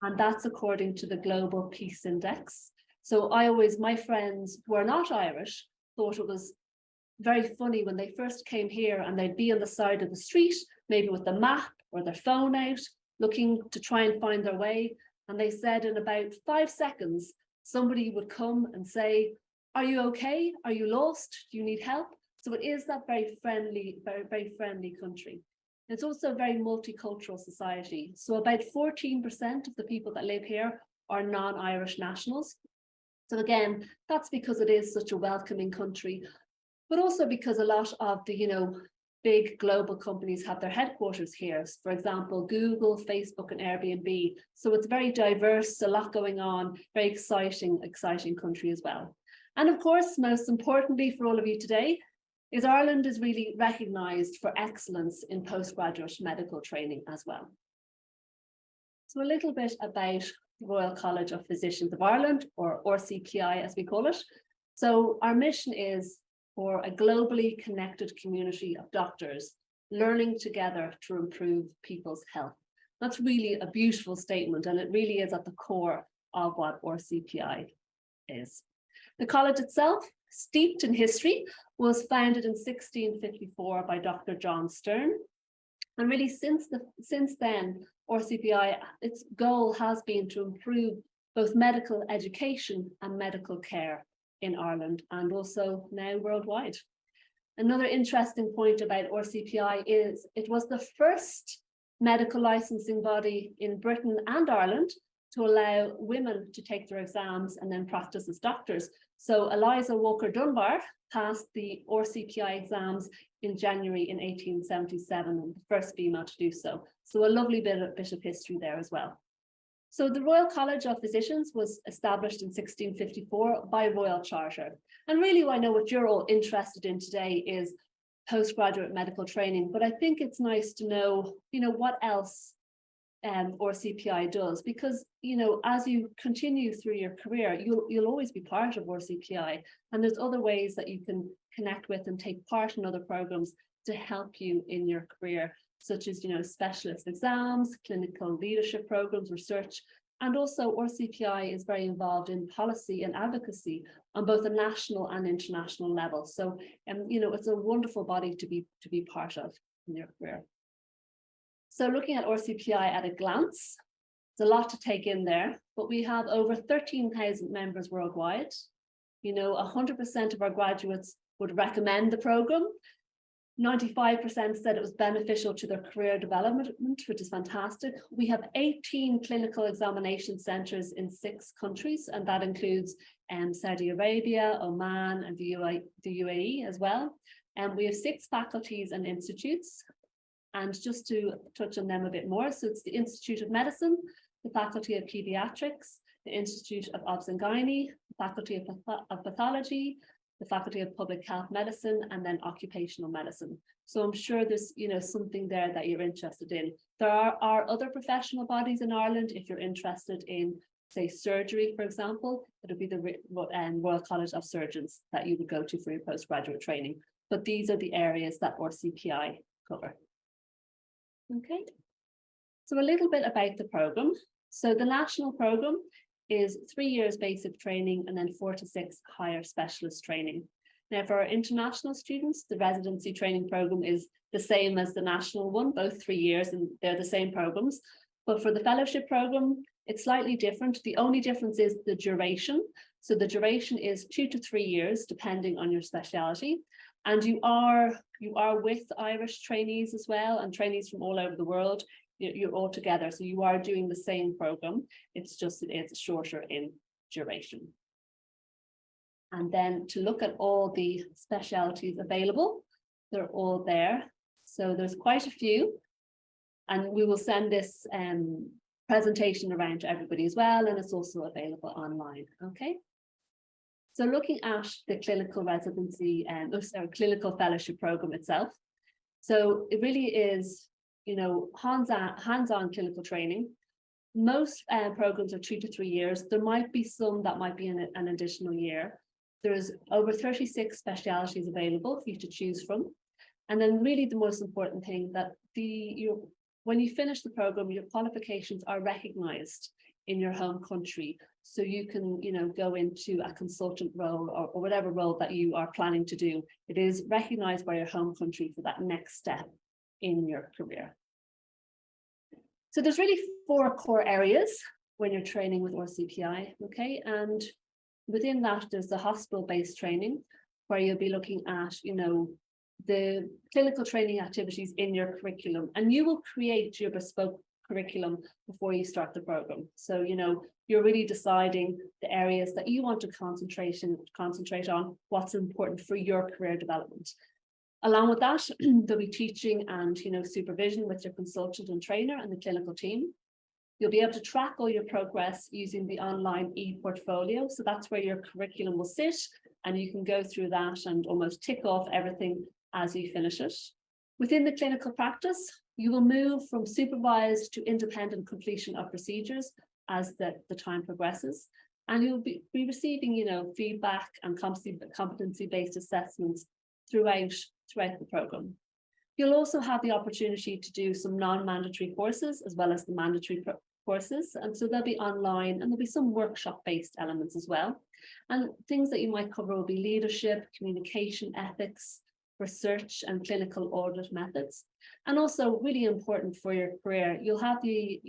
and that's according to the Global Peace Index. So my friends who are not Irish thought it was very funny when they first came here and they'd be on the side of the street, maybe with the map or their phone out, looking to try and find their way. And they said in about 5 seconds, somebody would come and say, "Are you okay? Are you lost? Do you need help?" So it is that very friendly, very friendly country. It's also a very multicultural society. So about 14% of the people that live here are non-Irish nationals. So again, that's because it is such a welcoming country, but also because a lot of the, big global companies have their headquarters here. For example, Google, Facebook, and Airbnb. So it's very diverse, a lot going on, very exciting country as well. And of course, most importantly for all of you today, is Ireland is really recognised for excellence in postgraduate medical training as well. So a little bit about the Royal College of Physicians of Ireland, or RCPI as we call it. So our mission is for a globally connected community of doctors learning together to improve people's health. That's really a beautiful statement, and it really is at the core of what RCPI is. The college itself, steeped in history, was founded in 1654 by Dr. John Stern. And really since then, RCPI, its goal has been to improve both medical education and medical care in Ireland, and also now worldwide. Another interesting point about RCPI is it was the first medical licensing body in Britain and Ireland to allow women to take their exams and then practice as doctors. So Eliza Walker Dunbar passed the RCPI exams in January in 1877, and the first female to do so. So a lovely bit of history there as well. So the Royal College of Physicians was established in 1654 by Royal Charter. And really, I know what you're all interested in today is postgraduate medical training, but I think it's nice to know, what else RCPI does, because, as you continue through your career, you'll always be part of RCPI, and there's other ways that you can connect with and take part in other programs to help you in your career, such as, specialist exams, clinical leadership programs, research, and also RCPI is very involved in policy and advocacy on both a national and international level. So, it's a wonderful body to be part of in your career. So looking at RCPI at a glance, there's a lot to take in there, but we have over 13,000 members worldwide. 100% of our graduates would recommend the program. 95% said it was beneficial to their career development, which is fantastic. We have 18 clinical examination centres in 6 countries, and that includes Saudi Arabia, Oman, and the UAE as well. And we have 6 faculties and institutes. And just to touch on them a bit more, so it's the Institute of Medicine, the Faculty of Pediatrics, the Institute of Obs and Gynae, the Faculty of Pathology, the Faculty of Public Health Medicine, and then Occupational Medicine. So I'm sure there's something there that you're interested in. There are other professional bodies in Ireland if you're interested in, say, surgery, for example. It would be the Royal College of Surgeons that you would go to for your postgraduate training. But these are the areas that RCPI cover. Okay, so a little bit about the programme. So the national programme is 3 years basic training and then 4 to 6 higher specialist training. Now for our international students, the residency training programme is the same as the national one, both 3 years, and they're the same programmes. But for the fellowship programme, it's slightly different. The only difference is the duration. So the duration is 2 to 3 years, depending on your speciality. And you are with Irish trainees as well, and trainees from all over the world. You're all together, so you are doing the same program. It's just it's shorter in duration. And then to look at all the specialties available, they're all there. So there's quite a few, and we will send this presentation around to everybody as well, and it's also available online. Okay. So looking at the clinical residency and clinical fellowship program itself. So it really is, hands-on clinical training. Most programs are 2 to 3 years. There might be some that might be an additional year. There's over 36 specialities available for you to choose from. And then really the most important thing that when you finish the program, your qualifications are recognized in your home country. So you can, go into a consultant role or whatever role that you are planning to do. It is recognized by your home country for that next step in your career. So there's really 4 core areas when you're training with RCPI, okay? And within that, there's the hospital-based training, where you'll be looking at, the clinical training activities in your curriculum, and you will create your bespoke curriculum before you start the program. So, you're really deciding the areas that you want to concentrate on, what's important for your career development. Along with that, there'll be teaching and, supervision with your consultant and trainer and the clinical team. You'll be able to track all your progress using the online e-portfolio. So that's where your curriculum will sit, and you can go through that and almost tick off everything as you finish it. Within the clinical practice, you will move from supervised to independent completion of procedures as the time progresses. And you'll be receiving, feedback and competency-based assessments throughout the program. You'll also have the opportunity to do some non-mandatory courses as well as the mandatory courses. And so they'll be online, and there'll be some workshop-based elements as well. And things that you might cover will be leadership, communication, ethics, research and clinical audit methods. And also really important for your career, you'll have the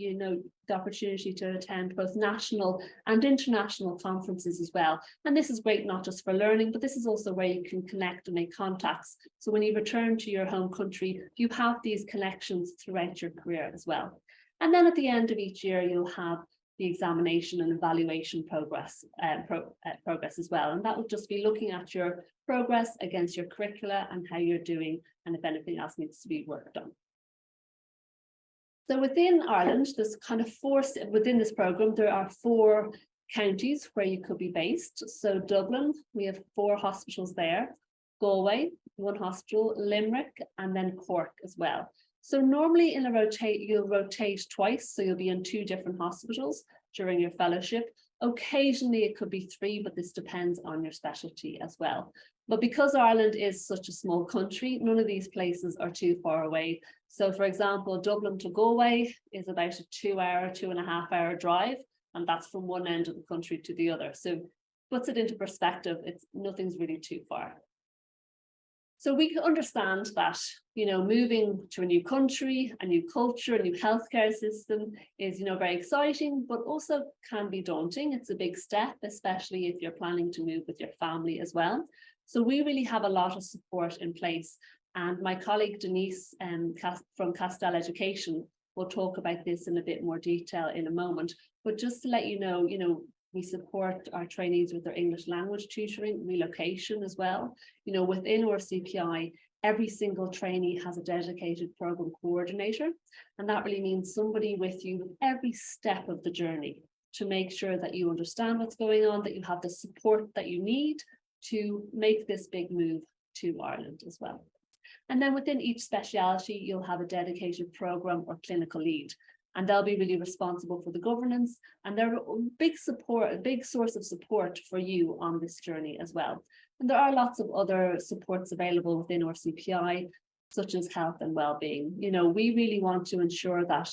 opportunity to attend both national and international conferences as well. And this is great not just for learning, but this is also where you can connect and make contacts. So when you return to your home country, you have these connections throughout your career as well. And then at the end of each year, you'll have the examination and evaluation progress as well. And that will just be looking at your progress against your curricula and how you're doing, and if anything else needs to be worked on. So within Ireland, there's kind of within this program, there are 4 counties where you could be based. So Dublin, we have 4 hospitals there, Galway, 1 hospital, Limerick, and then Cork as well. So normally you'll rotate twice, so you'll be in 2 different hospitals during your fellowship. Occasionally it could be 3, but this depends on your specialty as well. But because Ireland is such a small country, none of these places are too far away. So for example, Dublin to Galway is about a 2.5 hour drive, and that's from one end of the country to the other. So puts it into perspective, nothing's really too far. So we can understand that, moving to a new country, a new culture, a new healthcare system is, very exciting, but also can be daunting. It's a big step, especially if you're planning to move with your family as well. So we really have a lot of support in place. And my colleague Denise from Castel Education will talk about this in a bit more detail in a moment. But just to let you know, we support our trainees with their English language tutoring, relocation as well. Within RCPI, every single trainee has a dedicated program coordinator. And that really means somebody with you with every step of the journey to make sure that you understand what's going on, that you have the support that you need to make this big move to Ireland as well. And then within each specialty, you'll have a dedicated program or clinical lead. And they'll be really responsible for the governance, and they're a big source of support for you on this journey as well. And there are lots of other supports available within RCPI, such as health and well-being. We really want to ensure that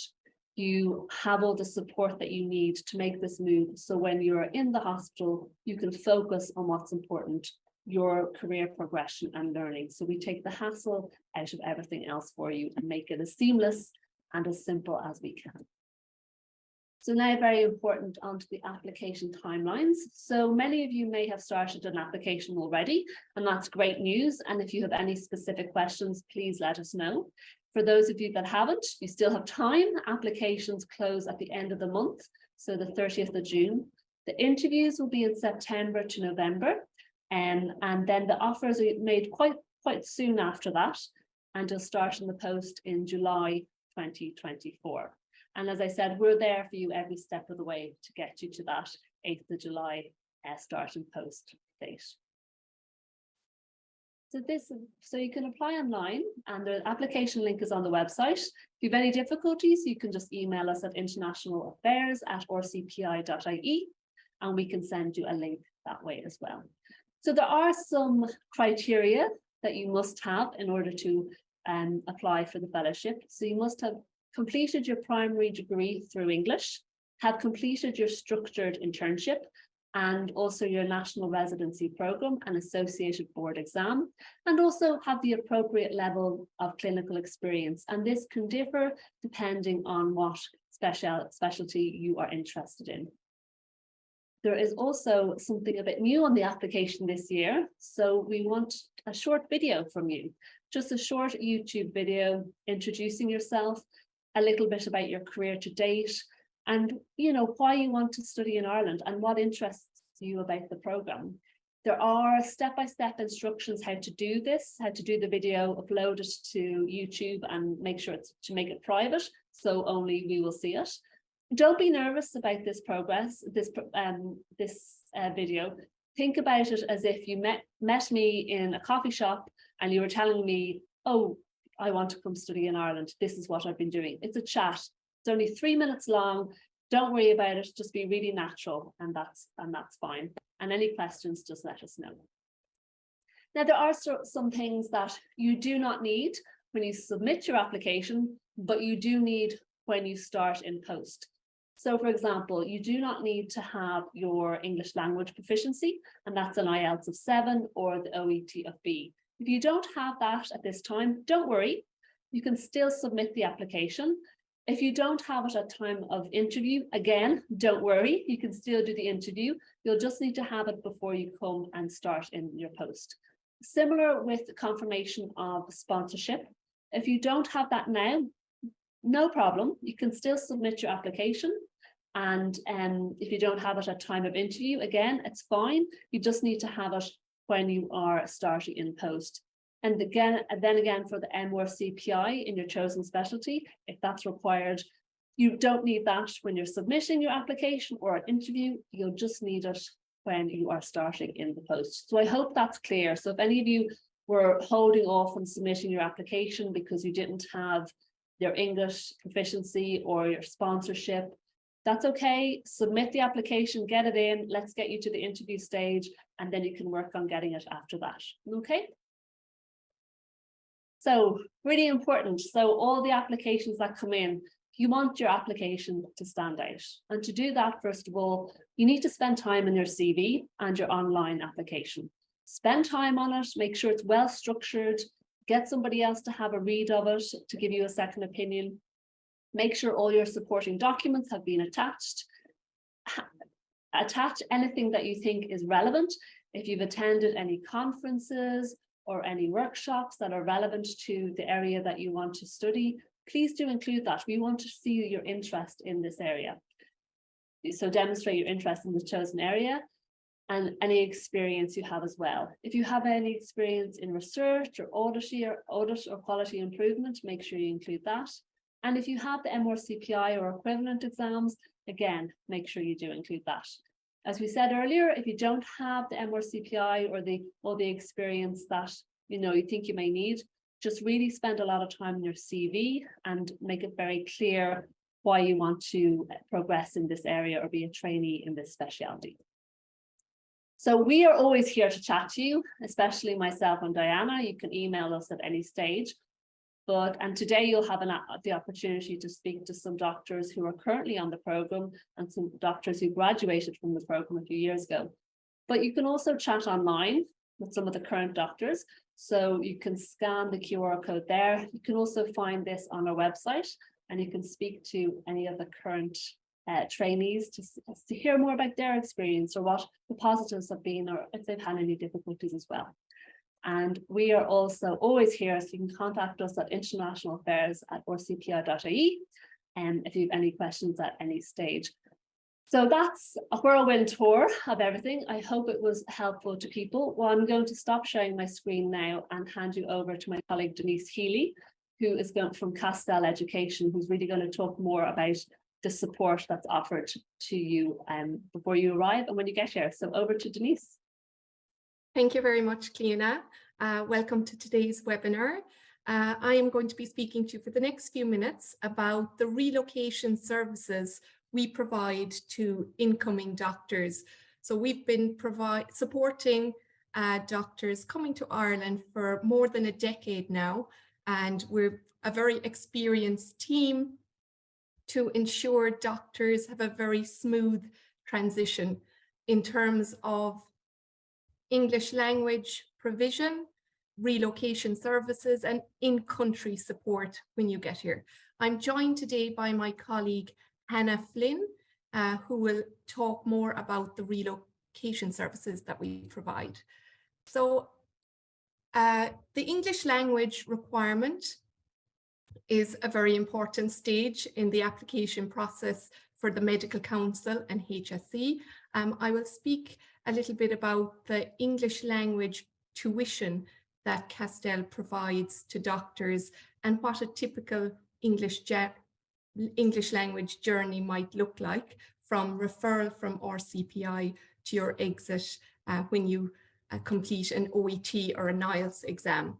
you have all the support that you need to make this move. So when you're in the hospital, you can focus on what's important, your career progression and learning. So we take the hassle out of everything else for you and make it as seamless and as simple as we can. So now, very important, onto the application timelines. So many of you may have started an application already, and that's great news. And if you have any specific questions, please let us know. For those of you that haven't, you still have time. Applications close at the end of the month, so the 30th of June. The interviews will be in September to November, and then the offers are made quite soon after that, and you'll start in the post in July 2024. And as I said, we're there for you every step of the way to get you to that 8th of July start and post date. So you can apply online, and the application link is on the website. If you have any difficulties, you can just email us at internationalaffairs@rcpi.ie, and we can send you a link that way as well. So there are some criteria that you must have in order to apply for the fellowship. So you must have completed your primary degree through English. have completed your structured internship and also your national residency program and associated board exam, and also have the appropriate level of clinical experience. And this can differ depending on what specialty you are interested in. There is also something a bit new on the application this year. So we want a short video from you, just a short YouTube video introducing yourself, a little bit about your career to date, and why you want to study in Ireland and what interests you about the programme. There are step-by-step instructions how to do this, how to do the video, upload it to YouTube and make sure to make it private, so only we will see it. Don't be nervous about this video. Think about it as if you met me in a coffee shop and you were telling me, oh, I want to come study in Ireland. This is what I've been doing. It's a chat. It's only 3 minutes long. Don't worry about it. Just be really natural, and that's fine. And any questions, just let us know. Now, there are some things that you do not need when you submit your application, but you do need when you start in post. So, for example, you do not need to have your English language proficiency, and that's an IELTS of 7 or the OET of B. If you don't have that at this time, don't worry. You can still submit the application. If you don't have it at time of interview, again, don't worry. You can still do the interview. You'll just need to have it before you come and start in your post. Similar with the confirmation of sponsorship. If you don't have that now, no problem. You can still submit your application. And if you don't have it at time of interview, again, it's fine. You just need to have it when you are starting in post. And then again, for the RCPI in your chosen specialty, if that's required, you don't need that when you're submitting your application or an interview. You'll just need it when you are starting in the post. So I hope that's clear. So if any of you were holding off on submitting your application because you didn't have your English proficiency or your sponsorship, that's okay. Submit the application, get it in. Let's get you to the interview stage, and then you can work on getting it after that. Okay. So really important. So all the applications that come in, you want your application to stand out. And to do that, first of all, you need to spend time in your CV and your online application. Spend time on it, make sure it's well structured, get somebody else to have a read of it to give you a second opinion. Make sure all your supporting documents have been attached. Attach anything that you think is relevant. If you've attended any conferences or any workshops that are relevant to the area that you want to study, please do include that. We want to see your interest in this area. So demonstrate your interest in the chosen area and any experience you have as well. If you have any experience in research or audit or quality improvement, make sure you include that. And if you have the RCPI or equivalent exams, again, make sure you do include that. As we said earlier, if you don't have the RCPI or the experience that you think you may need, just really spend a lot of time in your CV and make it very clear why you want to progress in this area or be a trainee in this specialty. So we are always here to chat to you, especially myself and Diana. You can email us at any stage. And today you'll have the opportunity to speak to some doctors who are currently on the programme and some doctors who graduated from the programme a few years ago. But you can also chat online with some of the current doctors. So you can scan the QR code there. You can also find this on our website, and you can speak to any of the current trainees to hear more about their experience or what the positives have been, or if they've had any difficulties as well. And we are also always here, so you can contact us at internationalaffairs@rcpi.ie if you have any questions at any stage. So that's a whirlwind tour of everything. I hope it was helpful to people. Well, I'm going to stop sharing my screen now and hand you over to my colleague Denise Healy, who is from Castel Education, who's really going to talk more about the support that's offered to you before you arrive and when you get here. So over to Denise. Thank you very much, Cliona. Welcome to today's webinar. I am going to be speaking to you for the next few minutes about the relocation services we provide to incoming doctors. So we've been supporting doctors coming to Ireland for more than a decade now, and we're a very experienced team to ensure doctors have a very smooth transition in terms of English language provision, relocation services, and in-country support when you get here. I'm joined today by my colleague, Hannah Flynn, who will talk more about the relocation services that we provide. So the English language requirement is a very important stage in the application process for the Medical Council and HSE. I will speak a little bit about the English language tuition that Castel provides to doctors and what a typical English language journey might look like, from referral from RCPI to your exit when you complete an OET or an IELTS exam.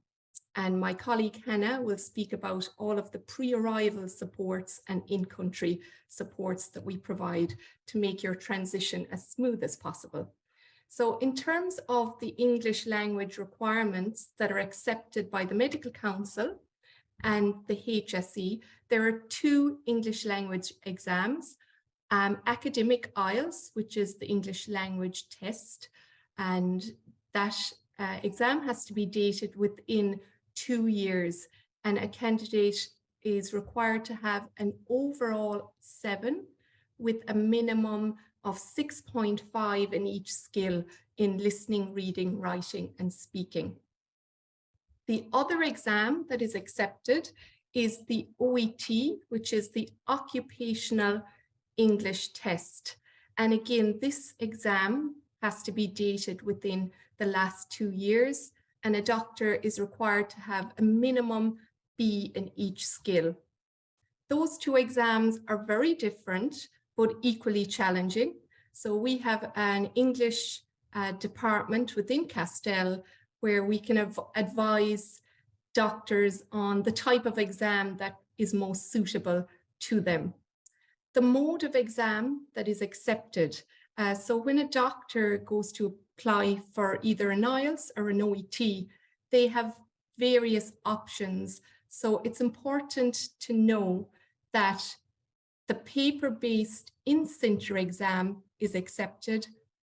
And my colleague Hannah will speak about all of the pre-arrival supports and in-country supports that we provide to make your transition as smooth as possible. So in terms of the English language requirements that are accepted by the Medical Council and the HSE, there are two English language exams, academic IELTS, which is the English language test, and that exam has to be dated within 2 years, and a candidate is required to have an overall 7 with a minimum of 6.5 in each skill in listening, reading, writing, and speaking. The other exam that is accepted is the OET, which is the Occupational English Test. And again, this exam has to be dated within the last 2 years, and a doctor is required to have a minimum B in each skill. Those two exams are very different, but equally challenging. So we have an English department within Castel where we can advise doctors on the type of exam that is most suitable to them. The mode of exam that is accepted. So when a doctor goes to apply for either an IELTS or an OET, they have various options. So it's important to know that the paper-based in-centre exam is accepted,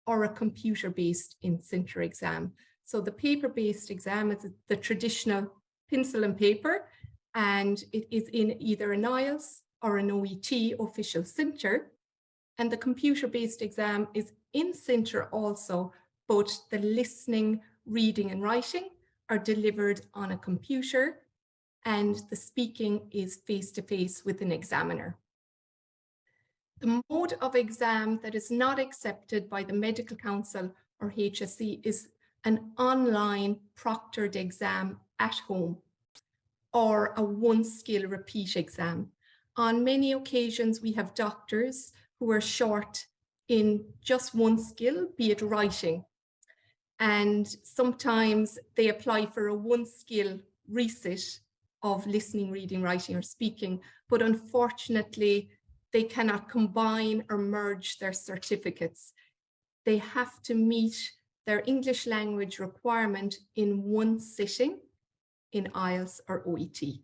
or a computer-based in-centre exam. So the paper-based exam is the traditional pencil and paper, and it is in either an IELTS or an OET official centre. And the computer-based exam is in-centre also, but the listening, reading and writing are delivered on a computer, and the speaking is face-to-face with an examiner. The mode of exam that is not accepted by the Medical Council or HSE is an online proctored exam at home, or a one-skill repeat exam. On many occasions, we have doctors who are short in just one skill, be it writing. And sometimes they apply for a one-skill resit of listening, reading, writing, or speaking, but unfortunately, they cannot combine or merge their certificates. They have to meet their English language requirement in one sitting in IELTS or OET.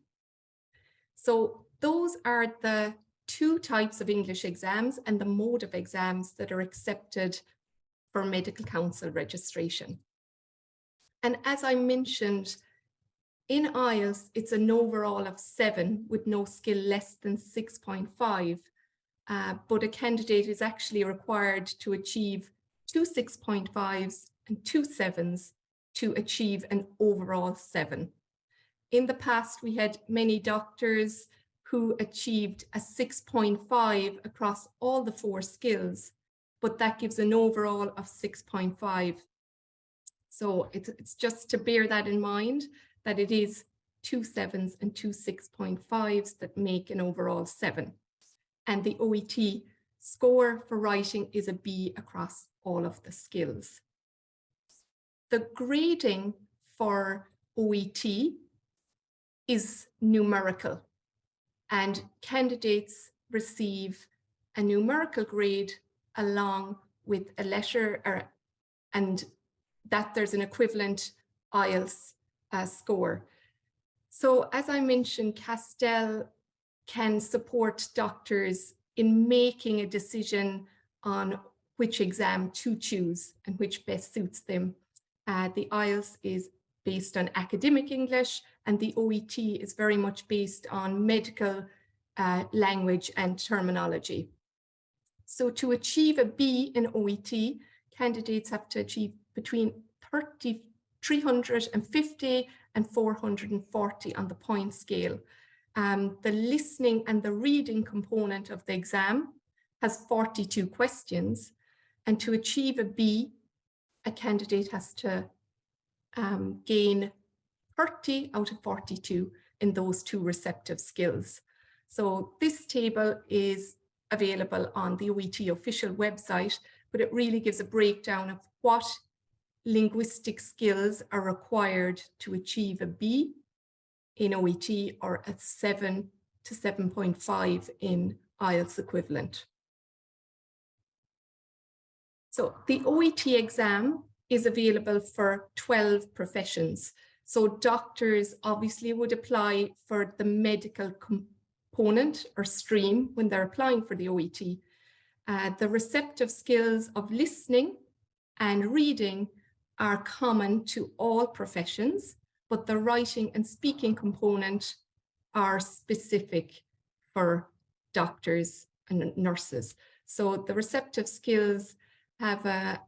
So those are the two types of English exams and the mode of exams that are accepted for Medical Council registration. And as I mentioned, in IELTS, it's an overall of 7 with no skill less than 6.5. But a candidate is actually required to achieve 2 6.5s and 2 7s to achieve an overall 7. In the past, we had many doctors who achieved a 6.5 across all the 4 skills, but that gives an overall of 6.5. So it's just to bear that in mind, that it is 2 7s and 2 6.5s that make an overall 7. And the OET score for writing is a B across all of the skills. The grading for OET is numerical, and candidates receive a numerical grade along with a letter, and that there's an equivalent IELTS score. So as I mentioned, Castel can support doctors in making a decision on which exam to choose and which best suits them. The IELTS is based on academic English, and the OET is very much based on medical language and terminology. So to achieve a B in OET, candidates have to achieve between 350 and 440 on the point scale. The listening and the reading component of the exam has 42 questions, and to achieve a B, a candidate has to gain 30 out of 42 in those two receptive skills. So this table is available on the OET official website, but it really gives a breakdown of what linguistic skills are required to achieve a B in OET or a 7 to 7.5 in IELTS equivalent. So the OET exam is available for 12 professions. So doctors obviously would apply for the medical component or stream when they're applying for the OET. The receptive skills of listening and reading are common to all professions, but the writing and speaking component are specific for doctors and nurses. So the receptive skills have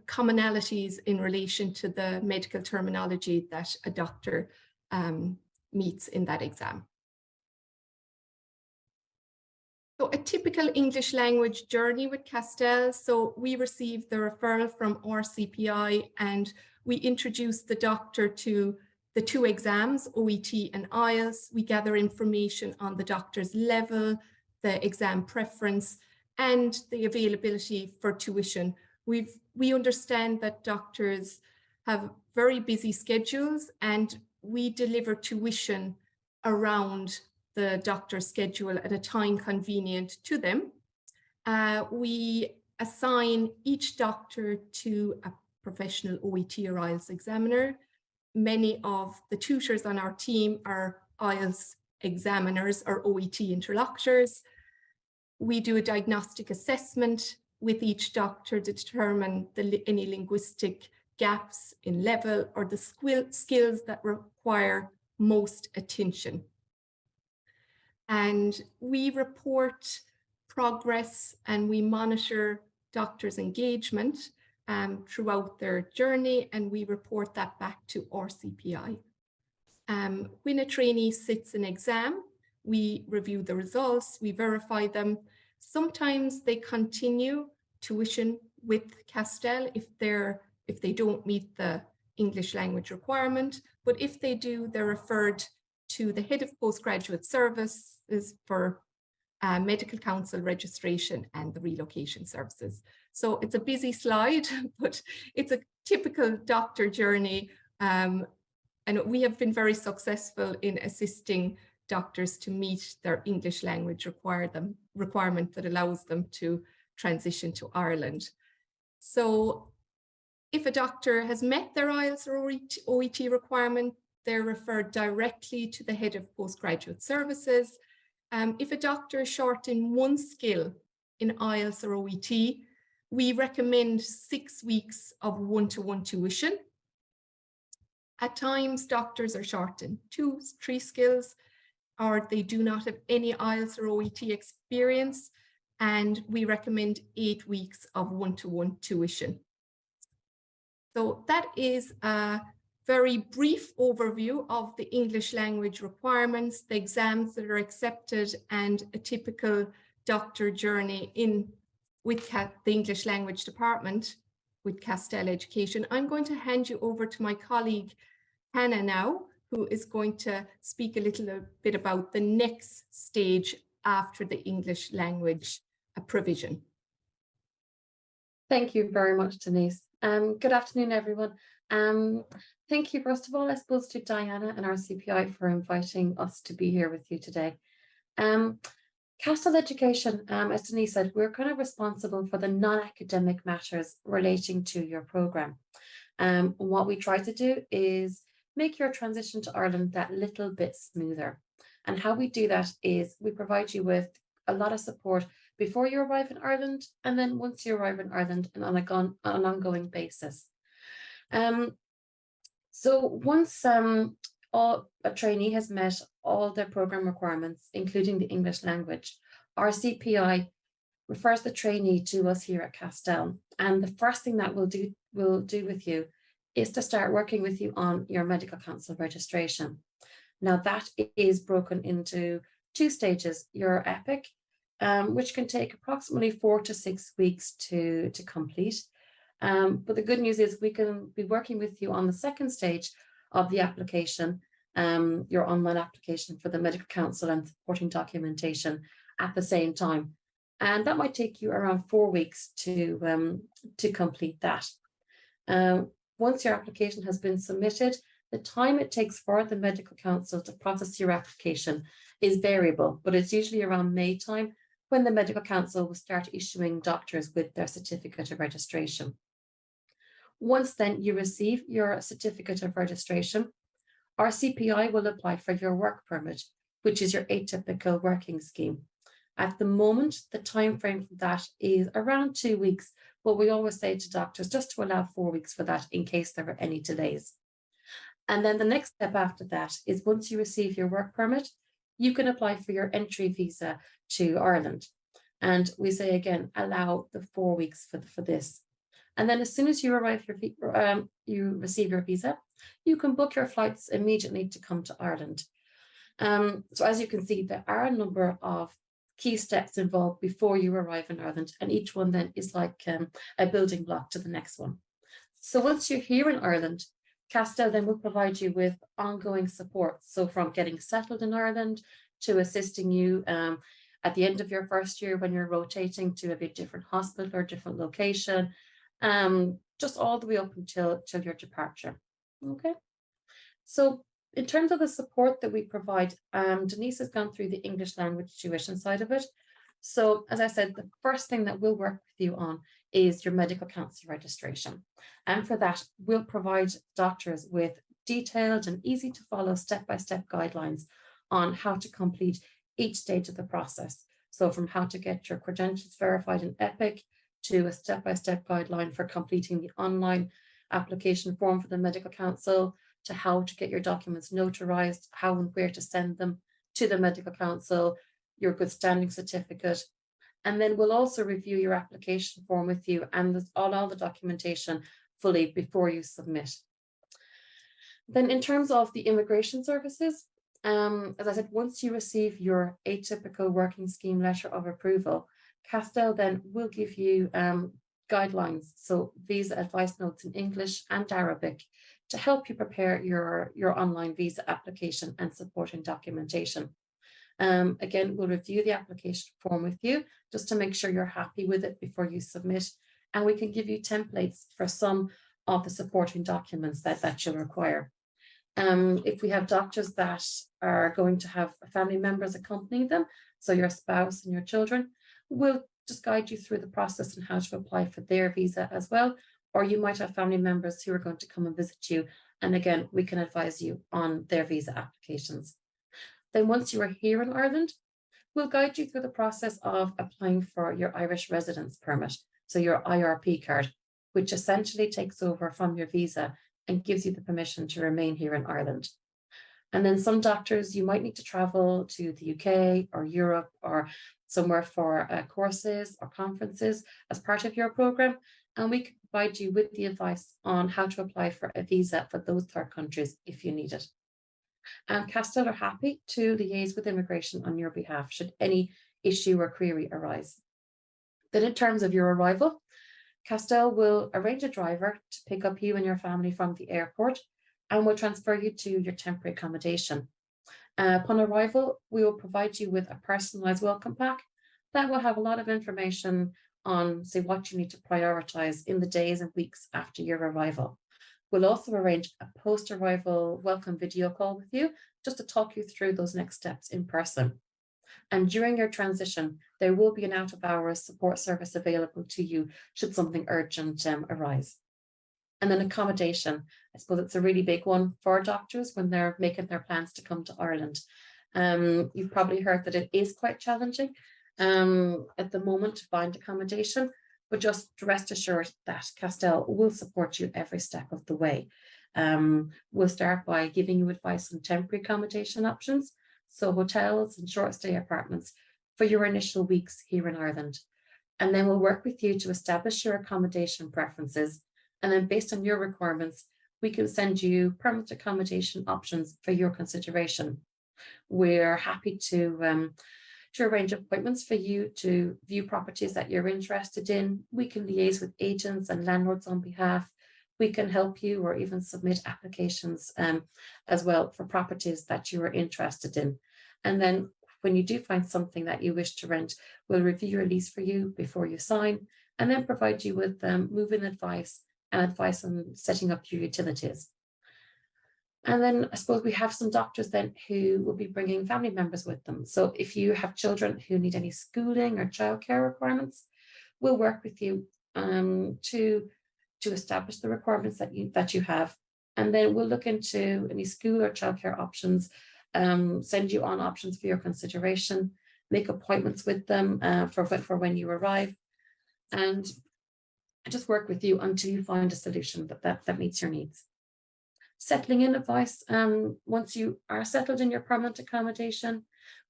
commonalities in relation to the medical terminology that a doctor meets in that exam. So a typical English language journey with Castel. So we received the referral from RCPI and we introduced the doctor to the two exams, OET and IELTS. We gather information on the doctor's level, the exam preference, and the availability for tuition. We understand that doctors have very busy schedules and we deliver tuition around the doctor's schedule at a time convenient to them. We assign each doctor to a professional OET or IELTS examiner. Many of the tutors on our team are IELTS examiners or OET interlocutors. We do a diagnostic assessment with each doctor to determine any linguistic gaps in level or the skills that require most attention. And we report progress and we monitor doctors' engagement throughout their journey, and we report that back to RCPI. When a trainee sits an exam, we review the results, we verify them. Sometimes they continue tuition with Castel if they don't meet the English language requirement, but if they do, they're referred to the head of postgraduate services for medical council registration and the relocation services. So it's a busy slide, but it's a typical doctor journey. And we have been very successful in assisting doctors to meet their English language requirement that allows them to transition to Ireland. So if a doctor has met their IELTS or OET requirement, they're referred directly to the head of postgraduate services. If a doctor is short in one skill in IELTS or OET, we recommend 6 weeks of one-to-one tuition. At times, doctors are short in 2, 3 skills, or they do not have any IELTS or OET experience, and we recommend 8 weeks of one-to-one tuition. So that is a very brief overview of the English language requirements, the exams that are accepted, and a typical doctor journey with the English language department with Castel Education. I'm going to hand you over to my colleague, Hannah, now, who is going to speak a little bit about the next stage after the English language provision. Thank you very much, Denise. Good afternoon, everyone. Thank you, first of all, I suppose, to Diana and RCPI for inviting us to be here with you today. Castel Education, as Denise said, we're kind of responsible for the non-academic matters relating to your programme. What we try to do is make your transition to Ireland that little bit smoother. And how we do that is we provide you with a lot of support before you arrive in Ireland, and then once you arrive in Ireland, and on an ongoing basis. So once a trainee has met all their program requirements, including the English language, RCPI refers the trainee to us here at Castel. And the first thing that we'll do with you is to start working with you on your medical council registration. Now that is broken into 2 stages, your EPIC, which can take approximately 4 to 6 weeks to complete. But the good news is we can be working with you on the second stage of the application, your online application for the medical council and supporting documentation at the same time. And that might take you around 4 weeks to complete that. Once your application has been submitted, the time it takes for the medical council to process your application is variable, but it's usually around May time when the medical council will start issuing doctors with their certificate of registration. Once then you receive your certificate of registration, RCPI will apply for your work permit, which is your atypical working scheme. At the moment, the time frame for that is around 2 weeks, but we always say to doctors just to allow 4 weeks for that in case there are any delays. And then the next step after that is once you receive your work permit, you can apply for your entry visa to Ireland. And we say again, allow the 4 weeks for this. And then as soon as you you receive your visa, you can book your flights immediately to come to Ireland. So as you can see, there are a number of key steps involved before you arrive in Ireland, and each one then is like a building block to the next one. So once you're here in Ireland, Castel then will provide you with ongoing support. So from getting settled in Ireland to assisting you at the end of your first year when you're rotating to a different hospital or different location, just all the way up until your departure. Okay. So in terms of the support that we provide, Denise has gone through the English language tuition side of it. So as I said, the first thing that we'll work with you on is your medical council registration. And for that, we'll provide doctors with detailed and easy to follow step-by-step guidelines on how to complete each stage of the process. So from how to get your credentials verified in EPIC to a step-by-step guideline for completing the online application form for the medical council, to how to get your documents notarized, how and where to send them to the medical council, your good standing certificate. And then we'll also review your application form with you and all the documentation fully before you submit. Then in terms of the immigration services, as I said, once you receive your atypical working scheme letter of approval, Castel then will give you guidelines, so visa advice notes in English and Arabic to help you prepare your online visa application and supporting documentation. Again, we'll review the application form with you just to make sure you're happy with it before you submit. And we can give you templates for some of the supporting documents that you'll require. If we have doctors that are going to have family members accompanying them, so your spouse and your children, we'll just guide you through the process and how to apply for their visa as well. Or you might have family members who are going to come and visit you. And again, we can advise you on their visa applications. Then once you are here in Ireland, we'll guide you through the process of applying for your Irish residence permit, so your IRP card, which essentially takes over from your visa and gives you the permission to remain here in Ireland. And then some doctors, you might need to travel to the UK or Europe or somewhere for courses or conferences as part of your program. And we can provide you with the advice on how to apply for a visa for those third countries if you need it. And Castel are happy to liaise with immigration on your behalf should any issue or query arise. Then in terms of your arrival, Castel will arrange a driver to pick up you and your family from the airport and will transfer you to your temporary accommodation. Upon arrival, we will provide you with a personalised welcome pack that will have a lot of information on, say, what you need to prioritise in the days and weeks after your arrival. We'll also arrange a post-arrival welcome video call with you just to talk you through those next steps in person. And during your transition, there will be an out-of-hours support service available to you should something urgent arise. And then accommodation, I suppose it's a really big one for doctors when they're making their plans to come to Ireland. You've probably heard that it is quite challenging at the moment to find accommodation, but just rest assured that Castel will support you every step of the way. We'll start by giving you advice on temporary accommodation options, so hotels and short stay apartments for your initial weeks here in Ireland. And then we'll work with you to establish your accommodation preferences. And then based on your requirements, we can send you permanent accommodation options for your consideration. We're happy to arrange appointments for you to view properties that you're interested in. We can liaise with agents and landlords on behalf. We can help you or even submit applications as well for properties that you are interested in. And then when you do find something that you wish to rent, we'll review your lease for you before you sign, and then provide you with move-in advice and advice on setting up your utilities. And then I suppose we have some doctors then who will be bringing family members with them. So if you have children who need any schooling or childcare requirements, we'll work with you to establish the requirements that you have. And then we'll look into any school or childcare options, send you on options for your consideration, make appointments with them for when you arrive, and just work with you until you find a solution that meets your needs. Settling in advice, once you are settled in your permanent accommodation,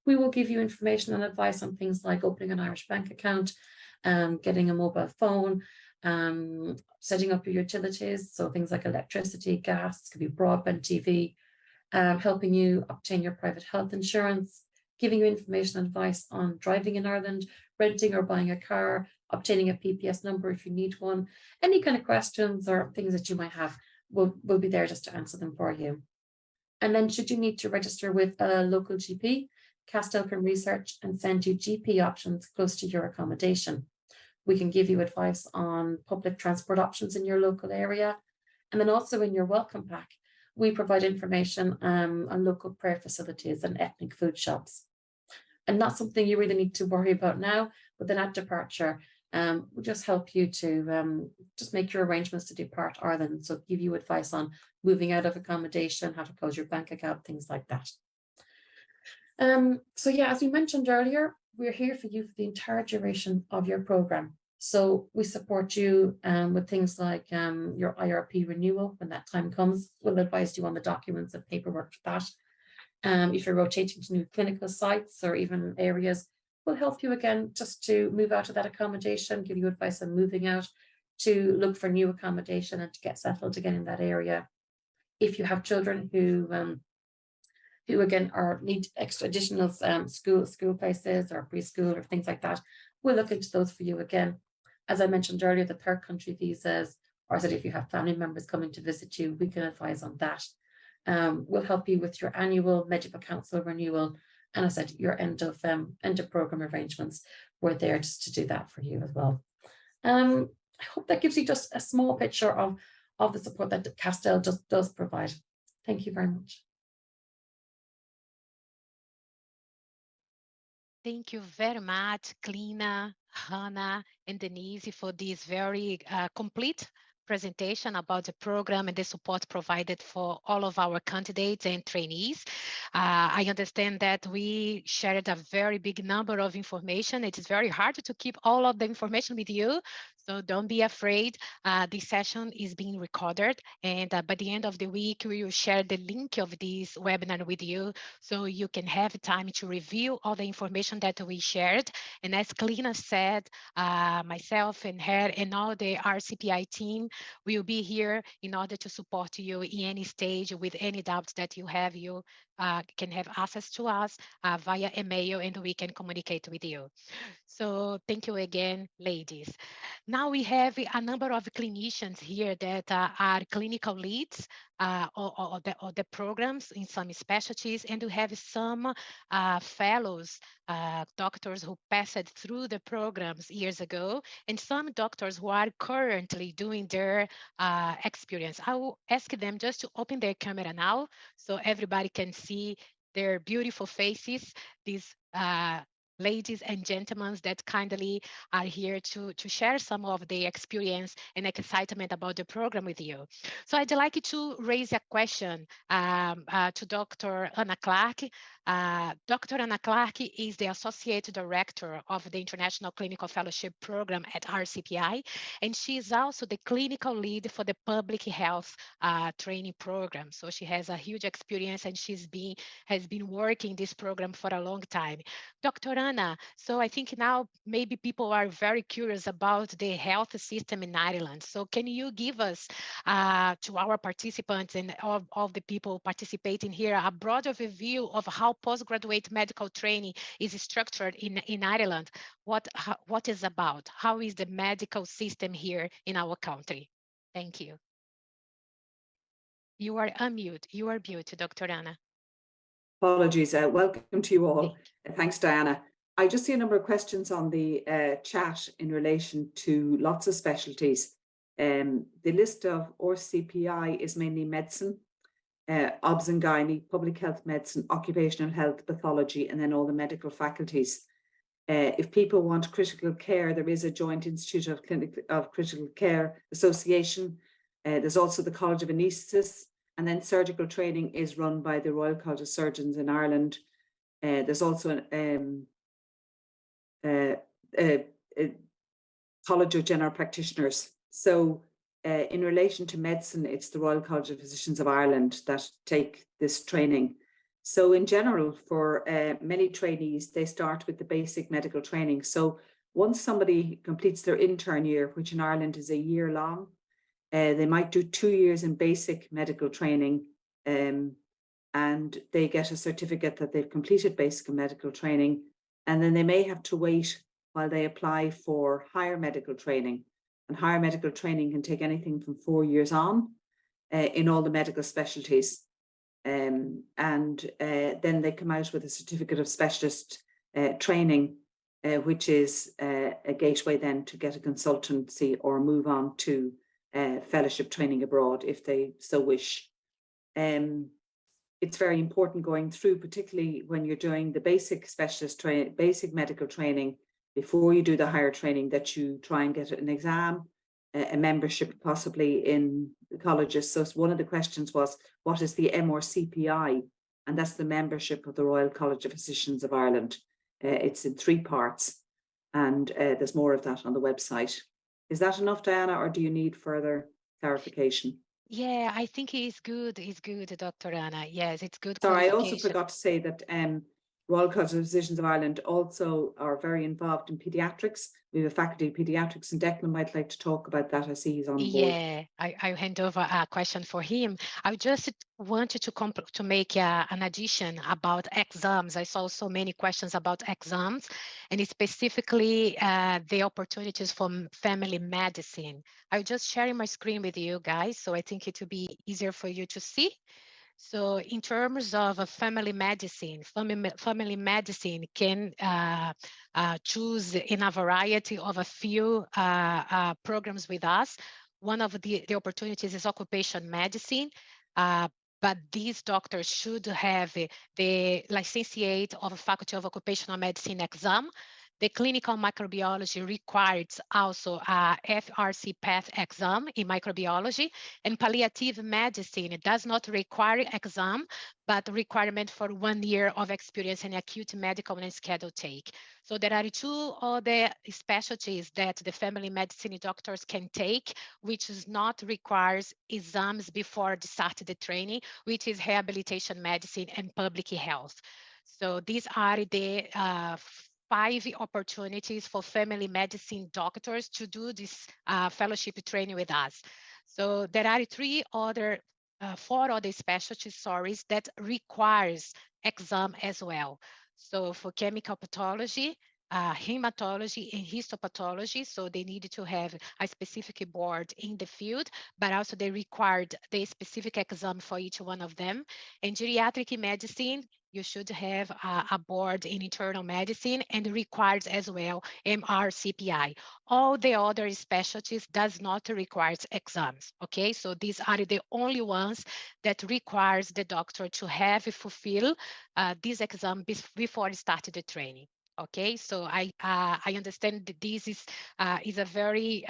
we will give you information and advice on things like opening an Irish bank account, getting a mobile phone, setting up your utilities, so things like electricity, gas, could be broadband, TV, helping you obtain your private health insurance, giving you information and advice on driving in Ireland, renting or buying a car, obtaining a PPS number if you need one. Any kind of questions or things that you might have, we'll be there just to answer them for you. And then should you need to register with a local GP, Castel can research and send you GP options close to your accommodation. We can give you advice on public transport options in your local area. And then also in your welcome pack, we provide information on local prayer facilities and ethnic food shops. And not something you really need to worry about now, but then at departure, we'll just help you to just make your arrangements to depart Ireland. So give you advice on moving out of accommodation, how to close your bank account, things like that. So yeah, as we mentioned earlier, we're here for you for the entire duration of your program. So we support you with things like your IRP renewal when that time comes. We'll advise you on the documents and paperwork for that. If you're rotating to new clinical sites or even areas, we'll help you again just to move out of that accommodation, give you advice on moving out, to look for new accommodation and to get settled again in that area. If you have children who again need extra additional school places or preschool or things like that, we'll look into those for you again. As I mentioned earlier, the third country visas, or that if you have family members coming to visit you, we can advise on that. We'll help you with your annual medical council renewal, and as I said, your end of program arrangements. We're there just to do that for you as well. I hope that gives you just a small picture of the support that Castel does provide. Thank you very much. Thank you very much, Clina, Hannah, and Denise, for this very complete presentation about the program and the support provided for all of our candidates and trainees. I understand that we shared a very big number of information. It is very hard to keep all of the information with you, so don't be afraid. This session is being recorded, and by the end of the week, we will share the link of this webinar with you, so you can have time to review all the information that we shared. And as Clina said, myself and her and all the RCPI team will be here in order to support you in any stage with any doubts that you have. You can have access to us via email, and we can communicate with you. So thank you again, ladies. Now we have a number of clinicians here that are clinical leads or the programs in some specialties, and we have some fellows, doctors who passed through the programs years ago, and some doctors who are currently doing their experience. I will ask them just to open their camera now so everybody can see their beautiful faces. These ladies and gentlemen that kindly are here to share some of the experience and excitement about the program with you. So I'd like to raise a question to Dr. Anna Clark. Dr. Anna Clark is the Associate Director of the International Clinical Fellowship Program at RCPI, and she is also the clinical lead for the public health training program. So she has a huge experience, and has been working this program for a long time. Dr. Anna, so I think now maybe people are very curious about the health system in Ireland. So can you give us, to our participants and all the people participating here, a broad overview of how postgraduate medical training is structured in Ireland? What is about? How is the medical system here in our country? Thank you. You are unmute. You are mute, Dr. Anna. Apologies. Welcome to you all. Thanks, Diana. I just see a number of questions on the chat in relation to lots of specialties. The list of RCPI is mainly medicine, obs and gynae, public health medicine, occupational health, pathology, and then all the medical faculties. If people want critical care, there is a Joint Institute of Critical Care Association. There's also the College of Anaesthetists, and then surgical training is run by the Royal College of Surgeons in Ireland. There's also a College of General Practitioners. So in relation to medicine, it's the Royal College of Physicians of Ireland that take this training. So in general, for many trainees, they start with the basic medical training. So once somebody completes their intern year, which in Ireland is a year long, they might do 2 years in basic medical training, and they get a certificate that they've completed basic medical training. And then they may have to wait while they apply for higher medical training. And higher medical training can take anything from 4 years on in all the medical specialties. And then they come out with a certificate of specialist training, which is a gateway then to get a consultancy or move on to fellowship training abroad if they so wish. It's very important going through, particularly when you're doing the basic specialist training, basic medical training, before you do the higher training, that you try and get an exam, a membership possibly in the colleges. So one of the questions was, what is the MRCPI? And that's the membership of the Royal College of Physicians of Ireland. It's in 3 parts, and there's more of that on the website. Is that enough, Diana, or do you need further clarification? Yeah, I think it's good, Dr. Anna. Yes, it's good. Sorry, I also forgot to say that Royal College of Physicians of Ireland also are very involved in paediatrics. We have a faculty of paediatrics, and Declan might like to talk about that. I see he's on board. Yeah, I hand over a question for him. I just wanted to make an addition about exams. I saw so many questions about exams, and specifically the opportunities for family medicine. I'm just sharing my screen with you guys, so I think it will be easier for you to see. So in terms of family medicine, family medicine can choose in a variety of a few programs with us. One of the opportunities is occupation medicine, but these doctors should have the licentiate of Faculty of Occupational Medicine exam. The clinical microbiology requires also a FRC path exam in microbiology, and palliative medicine does not require exam, but requirement for 1 year of experience in acute medical and schedule take. So there are 2 other specialties that the family medicine doctors can take, which is not requires exams before the start of the training, which is rehabilitation medicine and public health. So these are the 5 opportunities for family medicine doctors to do this fellowship training with us. So there are 4 other specialties, that requires exam as well. So for chemical pathology, hematology and histopathology, so they needed to have a specific board in the field, but also they required the specific exam for each one of them. In geriatric medicine, you should have a board in internal medicine, and requires as well MRCPI. All the other specialties does not require exams, okay? So these are the only ones that requires the doctor to have fulfill this exam before starting the training. Okay, so I understand that this is a very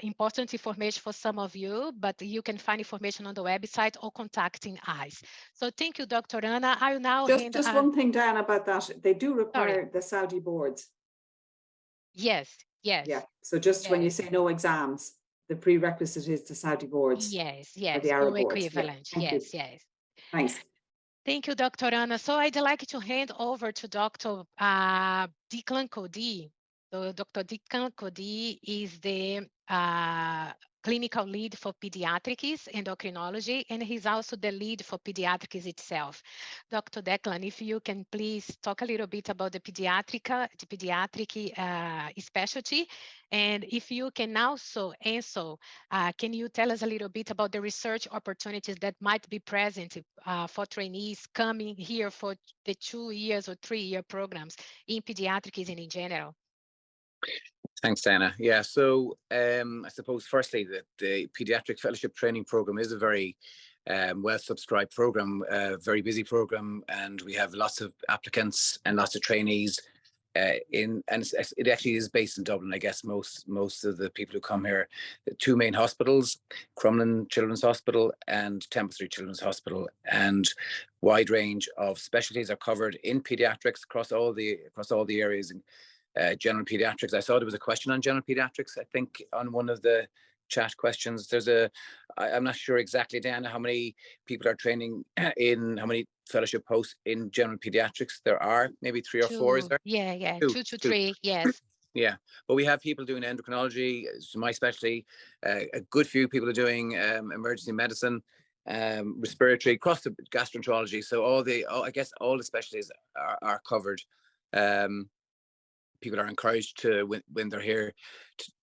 important information for some of you, but you can find information on the website or contacting us. So thank you, Dr. Anna. I will now hand. Just one thing, Diana, about that. They do require Sorry. the Saudi boards. Yes, yes. Yeah. So just when you Yes. say no exams, the prerequisite is the Saudi boards. Yes, Or yes, the or Arab boards. Yeah. equivalent. Thank you. Yes, yes. Thanks. Thank you, Dr. Anna. So I'd like to hand over to Dr. Declan Cody. So Dr. Declan Cody is the clinical lead for pediatrics endocrinology, and he's also the lead for pediatrics itself. Dr. Declan, if you can please talk a little bit about the pediatric specialty, and if you can also answer, can you tell us a little bit about the research opportunities that might be present for trainees coming here for the 2 years or 3-year programs in pediatrics and in general? Thanks, Dana. Yeah, so I suppose firstly that the Pediatric Fellowship Training Program is a very well-subscribed program, very busy program, and we have lots of applicants and lots of trainees it actually is based in Dublin. I guess most of the people who come here, the 2 main hospitals, Crumlin Children's Hospital and Temple Children's Hospital, and wide range of specialties are covered in pediatrics across all the areas. General pediatrics. I saw there was a question on general pediatrics. I think on one of the chat questions, I'm not sure exactly, Diana, how many people are training in, how many fellowship posts in general pediatrics there are, maybe 3 or 4, is there? Yeah, Two 2 to 3, yes. Yeah, but we have people doing endocrinology, it's my specialty. A good few people are doing emergency medicine, respiratory, across the gastroenterology. So I guess all the specialties are covered. People are encouraged to, when they're here,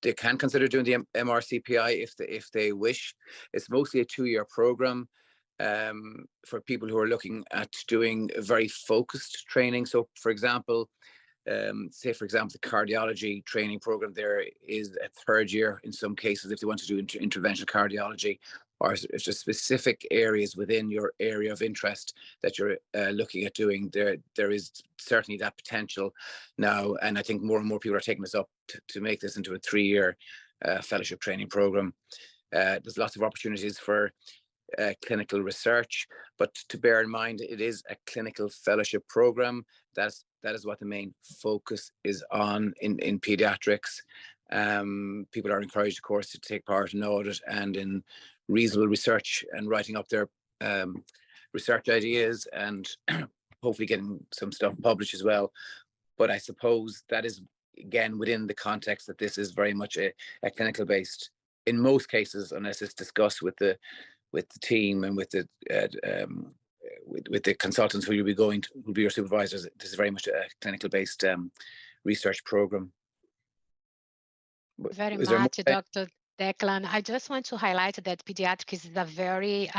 they can consider doing the MRCPI if they wish. It's mostly a 2-year program for people who are looking at doing a very focused training. So, for example, say for example, the cardiology training program there is a 3rd year in some cases if they want to do interventional cardiology, or if there's specific areas within your area of interest that you're looking at doing, there is certainly that potential now. And I think more and more people are taking this up to make this into a 3-year fellowship training program. There's lots of opportunities for clinical research, but to bear in mind, it is a clinical fellowship program. That is what the main focus is on in pediatrics. People are encouraged, of course, to take part in audit and in reasonable research and writing up their research ideas and hopefully getting some stuff published as well. But I suppose that is, again, within the context that this is very much a clinical based, in most cases, unless it's discussed with the team and with the consultants who you'll be going to, who'll be your supervisors. This is very much a clinical based research program. Very much, Dr. Declan. I just want to highlight that pediatrics is a very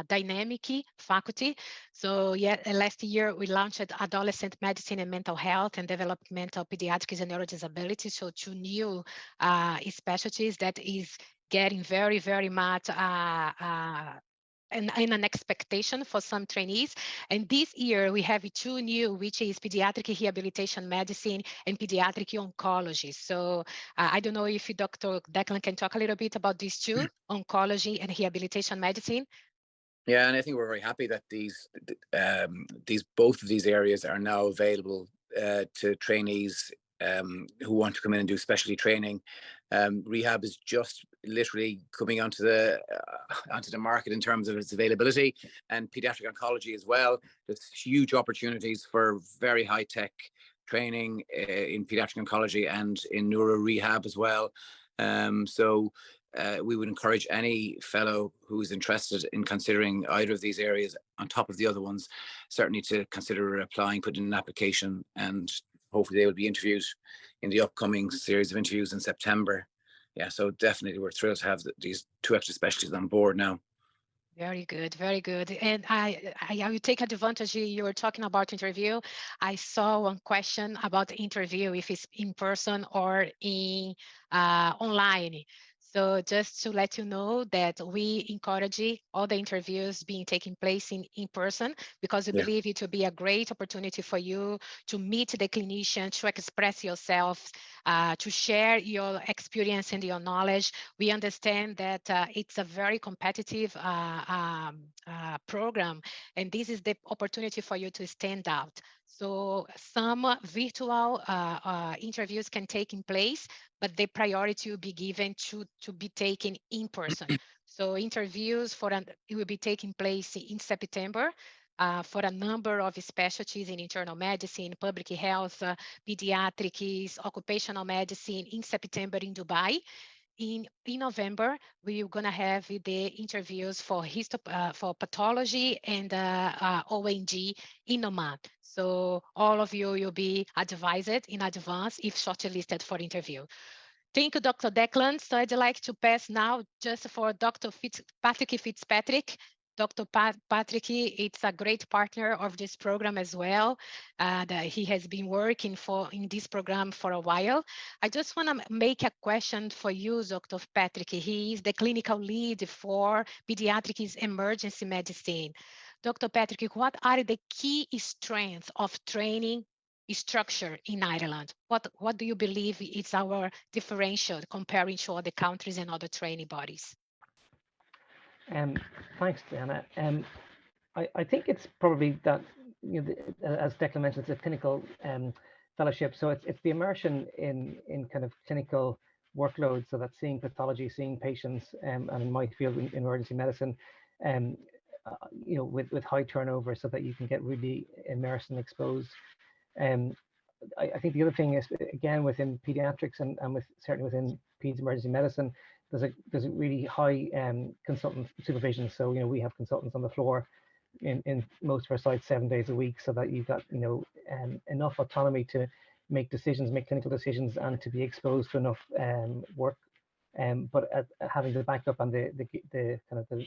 dynamic faculty. So yeah, last year we launched adolescent medicine and mental health and developmental pediatrics and neurodisability. So 2 new specialties that is getting very, very much in an expectation for some trainees. And this year we have 2 new, which is pediatric rehabilitation medicine and pediatric oncology. So I don't know if Dr. Declan can talk a little bit about these 2, oncology and rehabilitation medicine. Yeah, and I think we're very happy that both of these areas are now available to trainees who want to come in and do specialty training. Rehab is just literally coming onto the market in terms of its availability, and pediatric oncology as well. There's huge opportunities for very high tech training in pediatric oncology and in neuro rehab as well. So we would encourage any fellow who is interested in considering either of these areas on top of the other ones, certainly to consider applying, put in an application, and hopefully they will be interviewed in the upcoming series of interviews in September. Yeah, so definitely we're thrilled to have these 2 extra specialties on board now. Very good, very good. And I will take advantage, you were talking about interview. I saw one question about the interview, if it's in person or in online. So just to let you know that we encourage all the interviews being taking place in person, because we believe it will be a great opportunity for you to meet the clinician, to express yourself, to share your experience and your knowledge. We understand that it's a very competitive program, and this is the opportunity for you to stand out. So some virtual interviews can take in place, but the priority will be given to be taken in person. So interviews it will be taking place in September for a number of specialties in internal medicine, public health, pediatrics, occupational medicine in September in Dubai. In November, we're going to have the interviews for for pathology and ONG in Oman. So all of you will be advised in advance if shortlisted for interview. Thank you, Dr. Declan. So I'd like to pass now just for Dr. Patrick Fitzpatrick. Dr. Patrick, it's a great partner of this program as well. That he has been working in this program for a while. I just want to make a question for you, Dr. Patrick. He is the clinical lead for pediatrics emergency medicine. Dr. Patrick, what are the key strengths of training structure in Ireland? What do you believe is our differential comparing to other countries and other training bodies? Thanks, Diana. I think it's probably that, you know, as Declan mentioned, it's a clinical fellowship, so it's the immersion in kind of clinical workloads, so that's seeing pathology, seeing patients, and in my field in emergency medicine, you know, with high turnover, so that you can get really immersed and exposed. I think the other thing is, again, within pediatrics and certainly within peds emergency medicine, there's a really high consultant supervision. So, you know, we have consultants on the floor in most of our sites 7 days a week, so that you've got, you know, enough autonomy to make decisions, make clinical decisions, and to be exposed to enough work. But having the backup and the kind of the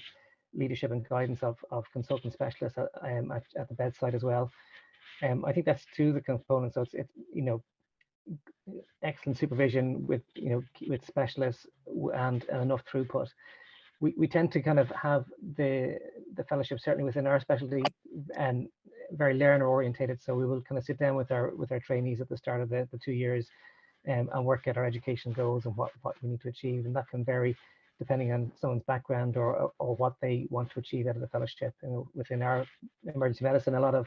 leadership and guidance of consultant specialists at the bedside as well. I think that's two of the components. So it's you know, excellent supervision with, you know, with specialists and enough throughput. We tend to kind of have the fellowship, certainly within our specialty, and very learner orientated. So we will kind of sit down with our trainees at the start of the 2 years and work at our education goals and what we need to achieve, and that can vary depending on someone's background or what they want to achieve out of the fellowship. You know, within our emergency medicine, a lot of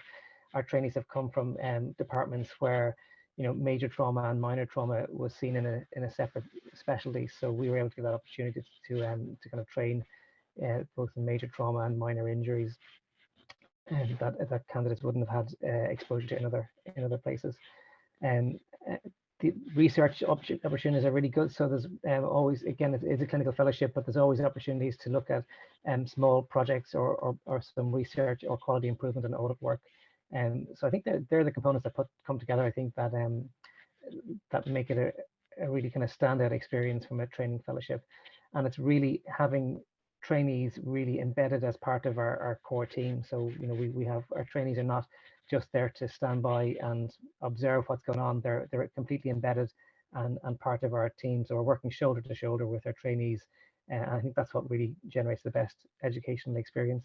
our trainees have come from departments where, you know, major trauma and minor trauma was seen in a separate specialty. So we were able to give that opportunity to kind of train both in major trauma and minor injuries, and that candidates wouldn't have had exposure to in other places. And the research opportunities are really good. So there's always, again, it's a clinical fellowship, but there's always opportunities to look at small projects or some research or quality improvement and audit work. So I think they're the components that come together. I think that that make it a really kind of standout experience from a training fellowship, and it's really having trainees really embedded as part of our core team. So, you know, we have our trainees are not just there to stand by and observe what's going on. They're completely embedded and part of our team. So we're working shoulder to shoulder with our trainees, and I think that's what really generates the best educational experience.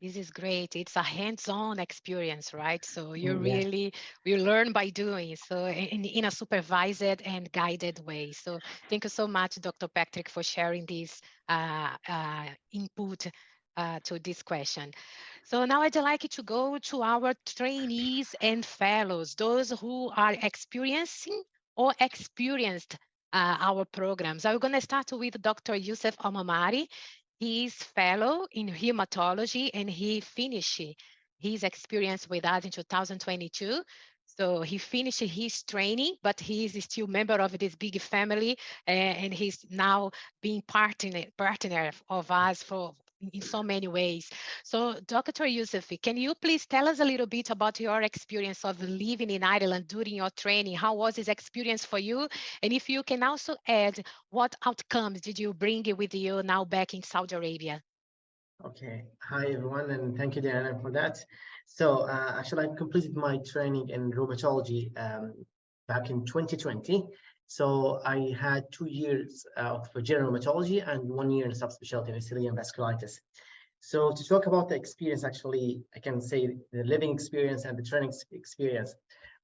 This is great. It's a hands-on experience, right? So you really, you learn by doing, so in a supervised and guided way. So thank you so much, Dr. Patrick, for sharing this input to this question. So now I'd like you to go to our trainees and fellows, those who are experiencing or experienced our programs. I'm going to start with Dr. Youssef Omamari. He's fellow in hematology, and he finished his experience with us in 2022. So he finished his training, but he is still member of this big family, and he's now being partner of us in so many ways. So Dr. Youssef, can you please tell us a little bit about your experience of living in Ireland during your training? How was this experience for you? And if you can also add, what outcomes did you bring with you now back in Saudi Arabia? Okay, hi everyone, and thank you, Diana, for that. So actually, I completed my training in rheumatology back in 2020, So I had 2 years of general rheumatology and 1 year in subspecialty anesthesia and vasculitis. So to talk about the experience, actually, I can say the living experience and the training experience.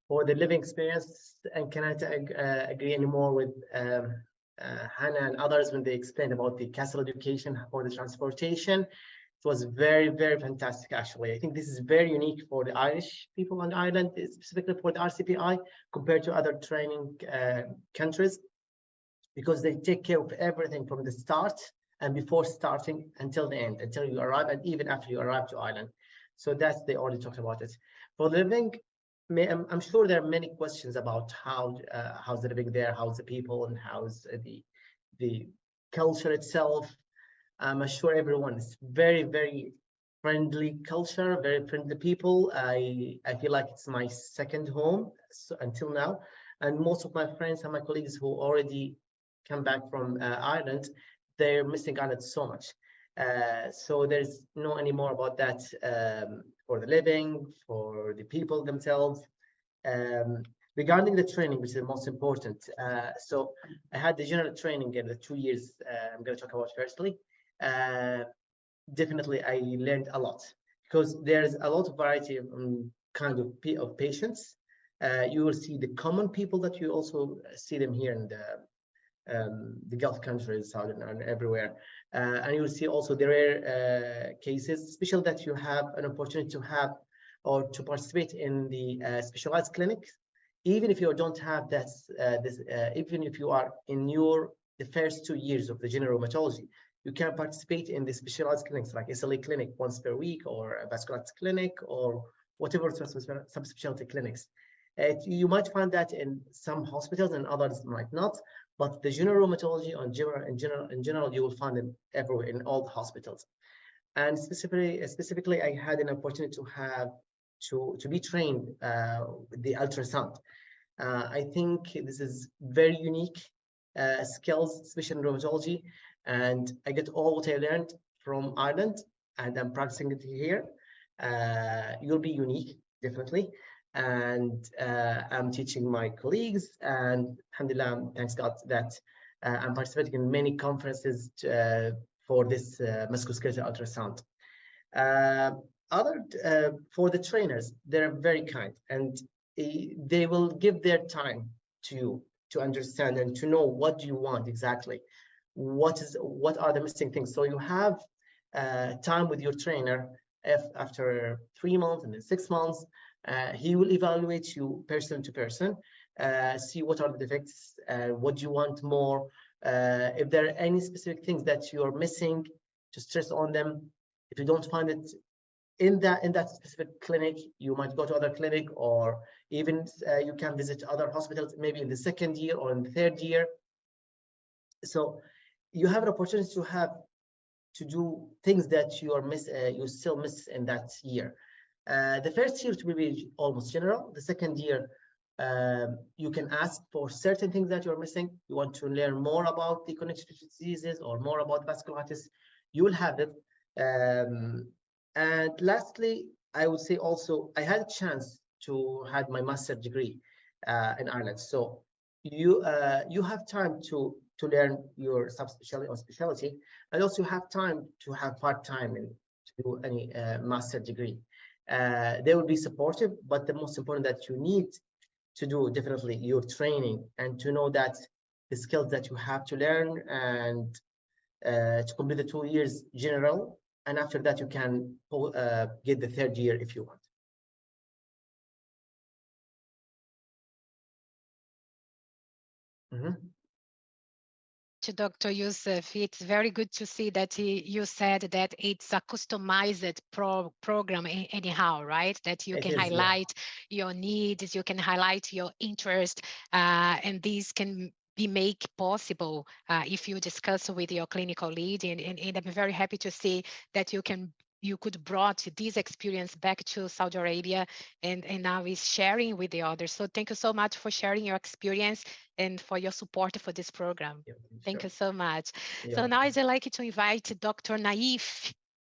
For the living experience, and cannot agree anymore with Hannah and others when they explained about the Castel Education for the transportation. It was very, very fantastic, actually. I think this is very unique for the Irish people on the island, specifically for the RCPI, compared to other training countries, because they take care of everything from the start and before starting until the end, until you arrive, and even after you arrive to Ireland. So that's, they already talked about it. For living, I'm sure there are many questions about how's the living there, how's the people, and how's the culture itself. I'm sure everyone is very, very friendly culture, very friendly people. I feel like it's my second home until now. And most of my friends and my colleagues who already come back from Ireland, they're missing Ireland so much. So there's no anymore about that for the living, for the people themselves. Regarding the training, which is the most important. So I had the general training in the 2 years I'm going to talk about firstly. Definitely, I learned a lot because there's a lot of variety of kind of patients. You will see the common people that you also see them here in the Gulf countries, Southern and everywhere. And you will see also the rare cases, especially that you have an opportunity to have or to participate in the specialized clinics, even if you don't have that, even if you are in the first 2 years of the general rheumatology, you can participate in the specialized clinics like SLA clinic once per week, or a vasculitis clinic, or whatever subspecialty clinics. You might find that in some hospitals and others might not, but the general rheumatology in general, you will find them everywhere in all the hospitals. And specifically, I had an opportunity to have to be trained with the ultrasound. I think this is very unique skills, especially in rheumatology, and I get all what I learned from Ireland, and I'm practicing it here. You'll be unique, definitely. And I'm teaching my colleagues, and alhamdulillah, thanks God that I'm participating in many conferences for this musculoskeletal ultrasound. For the trainers, they're very kind, and they will give their time to you to understand and to know what do you want exactly. What are the missing things? So you have time with your trainer. If after 3 months and then 6 months, he will evaluate you person to person, see what are the defects, what do you want more, if there are any specific things that you are missing, to stress on them. If you don't find it in that specific clinic, you might go to other clinic, or even you can visit other hospitals, maybe in the second year or in the third year. So you have an opportunity to do things that you still miss in that year. The first year will be almost general. The second year, you can ask for certain things that you're missing. You want to learn more about the connective diseases or more about vasculitis, you will have it. And lastly, I would say also, I had a chance to have my master's degree in Ireland. So you have time to learn your subspecialty or specialty, and also have time to have part-time and to do any master degree. They will be supportive, but the most important that you need to do definitely your training, and to know that the skills that you have to learn, and to complete the 2 years general, and after that you can get the third year if you want. To Dr. Youssef, it's very good to see that you said that it's a customized program anyhow, right? That you can highlight your needs, you can highlight your interest, and these can be made possible if you discuss with your clinical lead. And I'm very happy to see that you could brought this experience back to Saudi Arabia, and now is sharing with the others. So thank you so much for sharing your experience and for your support for this program. Thank you so much. So now I'd like to invite Dr. Naif.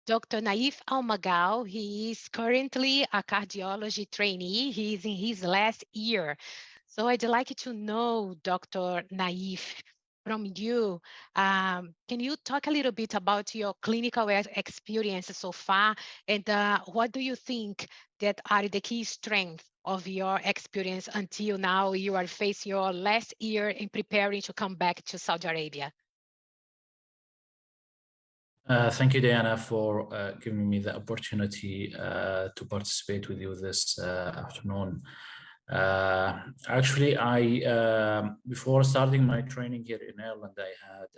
Dr. Naif Almagal, he is currently a cardiology trainee. He is in his last year. So I'd like to know, Dr. Naif, from you, can you talk a little bit about your clinical experience so far, and what do you think that are the key strengths of your experience until now you are facing your last year in preparing to come back to Saudi Arabia? Thank you, Diana, for giving me the opportunity to participate with you this afternoon. Actually, before starting my training here in Ireland, I had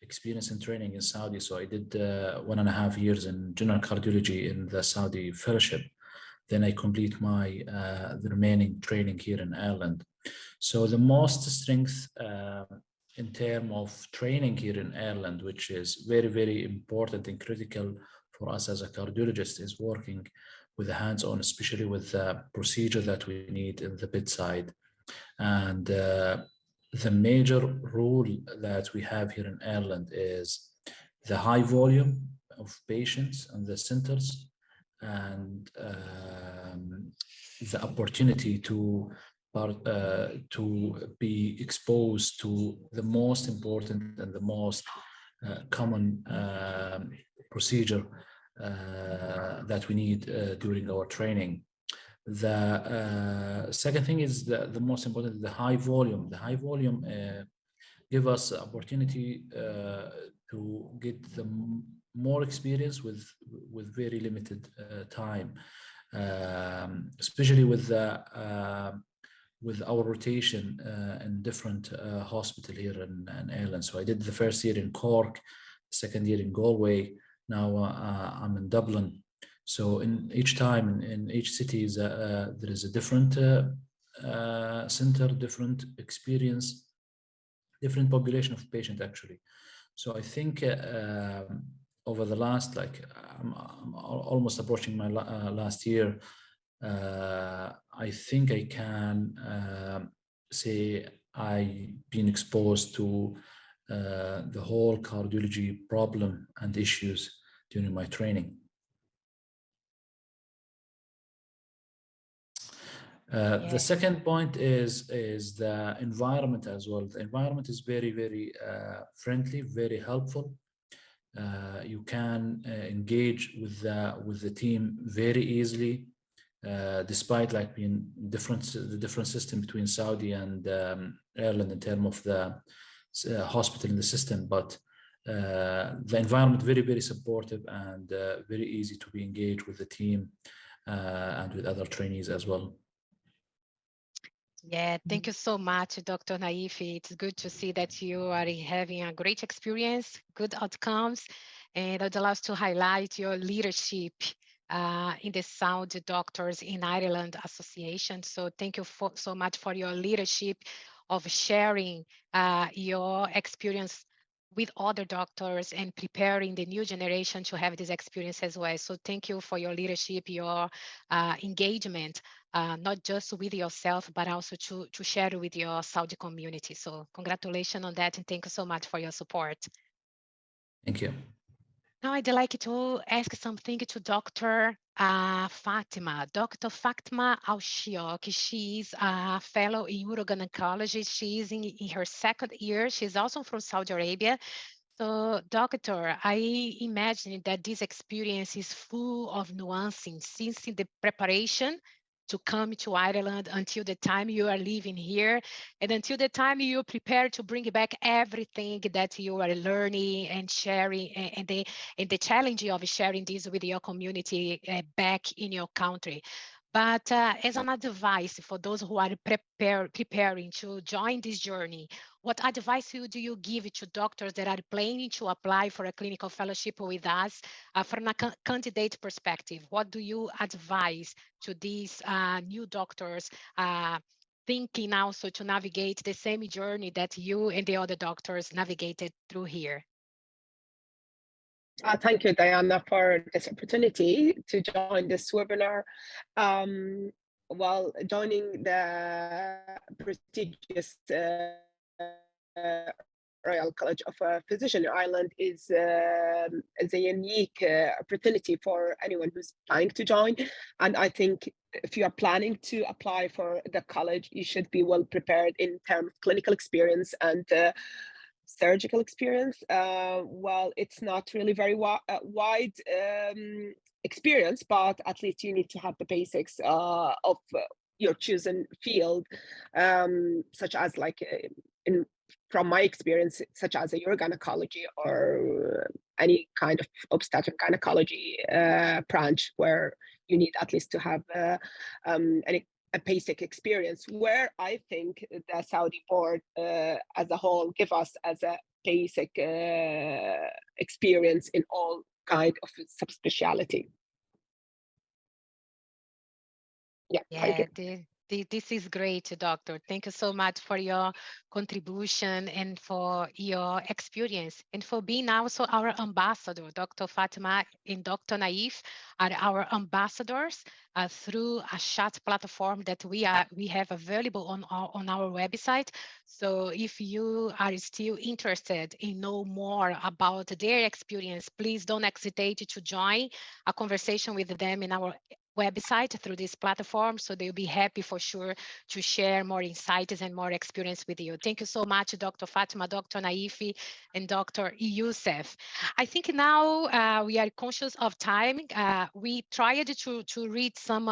experience in training in Saudi. So I did 1.5 years in general cardiology in the Saudi fellowship. Then I complete my the remaining training here in Ireland. So the most strength in terms of training here in Ireland, which is very, very important and critical for us as a cardiologist, is working with the hands-on, especially with the procedure that we need in the bedside. And the major rule that we have here in Ireland is the high volume of patients and the centers, and the opportunity to be exposed to the most important and the most common procedure that we need during our training. The second thing is the most important, the high volume. The high volume give us opportunity to get the more experience with very limited time, especially with our rotation in different hospital here in Ireland. So I did the first year in Cork, second year in Galway. Now I'm in Dublin. So in each time, in each city, there is a different center, different experience, different population of patient actually. So I think over the last, I'm almost approaching my last year, I think I can say I've been exposed to the whole cardiology problem and issues during my training. The second point is the environment as well. The environment is very, very friendly, very helpful. You can engage with the team very easily, despite being the different system between Saudi and Ireland in terms of the hospital in the system. But the environment very, very supportive and very easy to be engaged with the team and with other trainees as well. Yeah, thank you so much, Dr. Naifi. It's good to see that you are having a great experience, good outcomes, and I'd love to highlight your leadership in the Saudi Doctors in Ireland Association. So thank you so much for your leadership of sharing your experience with other doctors and preparing the new generation to have this experience as well. So thank you for your leadership, your engagement, not just with yourself, but also to share with your Saudi community. So congratulations on that, and thank you so much for your support. Thank you. Now I'd like to ask something to Dr. Fatima. Dr. Fatima Al-Shiok, she's a fellow in urogynecology. She's in her second year. She's also from Saudi Arabia. So, doctor, I imagine that this experience is full of nuances since in the preparation to come to Ireland until the time you are living here and until the time you prepare to bring back everything that you are learning and sharing and the challenge of sharing this with your community back in your country. But as an advice for those who are preparing to join this journey, what advice do you give to doctors that are planning to apply for a clinical fellowship with us from a candidate perspective? What do you advise to these new doctors thinking also to navigate the same journey that you and the other doctors navigated through here? Thank you, Diana, for this opportunity to join this webinar. While joining the prestigious Royal College of Physicians in Ireland is a unique opportunity for anyone who's planning to join. And I think if you are planning to apply for the college, you should be well prepared in terms of clinical experience and surgical experience. Well, it's not really very wide experience, but at least you need to have the basics of your chosen field, such as like from my experience, such as a urogynecology or any kind of obstetric gynecology branch, where you need at least to have a basic experience, where I think the Saudi board as a whole give us as a basic experience in all kind of subspecialty. Yeah, thank you. Yeah, this is great, Doctor. Thank you so much for your contribution and for your experience and for being also our ambassador. Dr. Fatima and Dr. Naif are our ambassadors through a chat platform that we have available on our website. So if you are still interested in know more about their experience, please don't hesitate to join a conversation with them in our website through this platform, so they'll be happy for sure to share more insights and more experience with you. Thank you so much, Dr. Fatima, Dr. Naifi, and Dr. Youssef. I think now we are conscious of time. We tried to read some,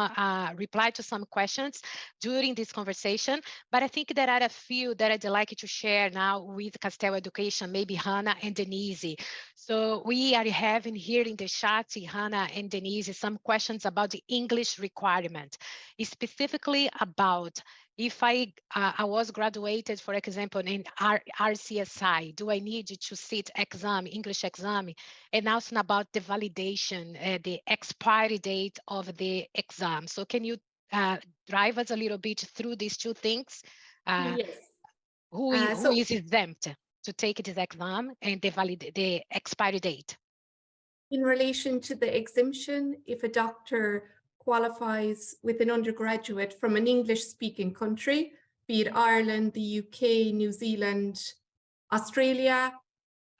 reply to some questions during this conversation, but I think there are a few that I'd like to share now with Castel Education, maybe Hannah and Denise. So we are having here in the chat, Hannah and Denise, some questions about the English requirement, specifically about if I was graduated, for example, in RCSI, do I need to sit exam, English exam, and also about the validation, the expiry date of the exam. So can you drive us a little bit through these two things? Yes. Who is exempt to take this exam and the expiry date? In relation to the exemption, if a doctor qualifies with an undergraduate from an English-speaking country, be it Ireland, the UK, New Zealand, Australia,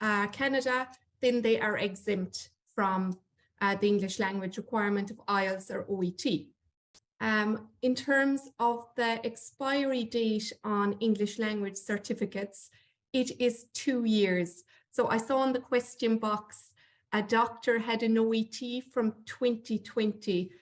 Canada, then they are exempt from the English language requirement of IELTS or OET. In terms of the expiry date on English language certificates, it is 2 years. So I saw in the question box, a doctor had an OET from 2020.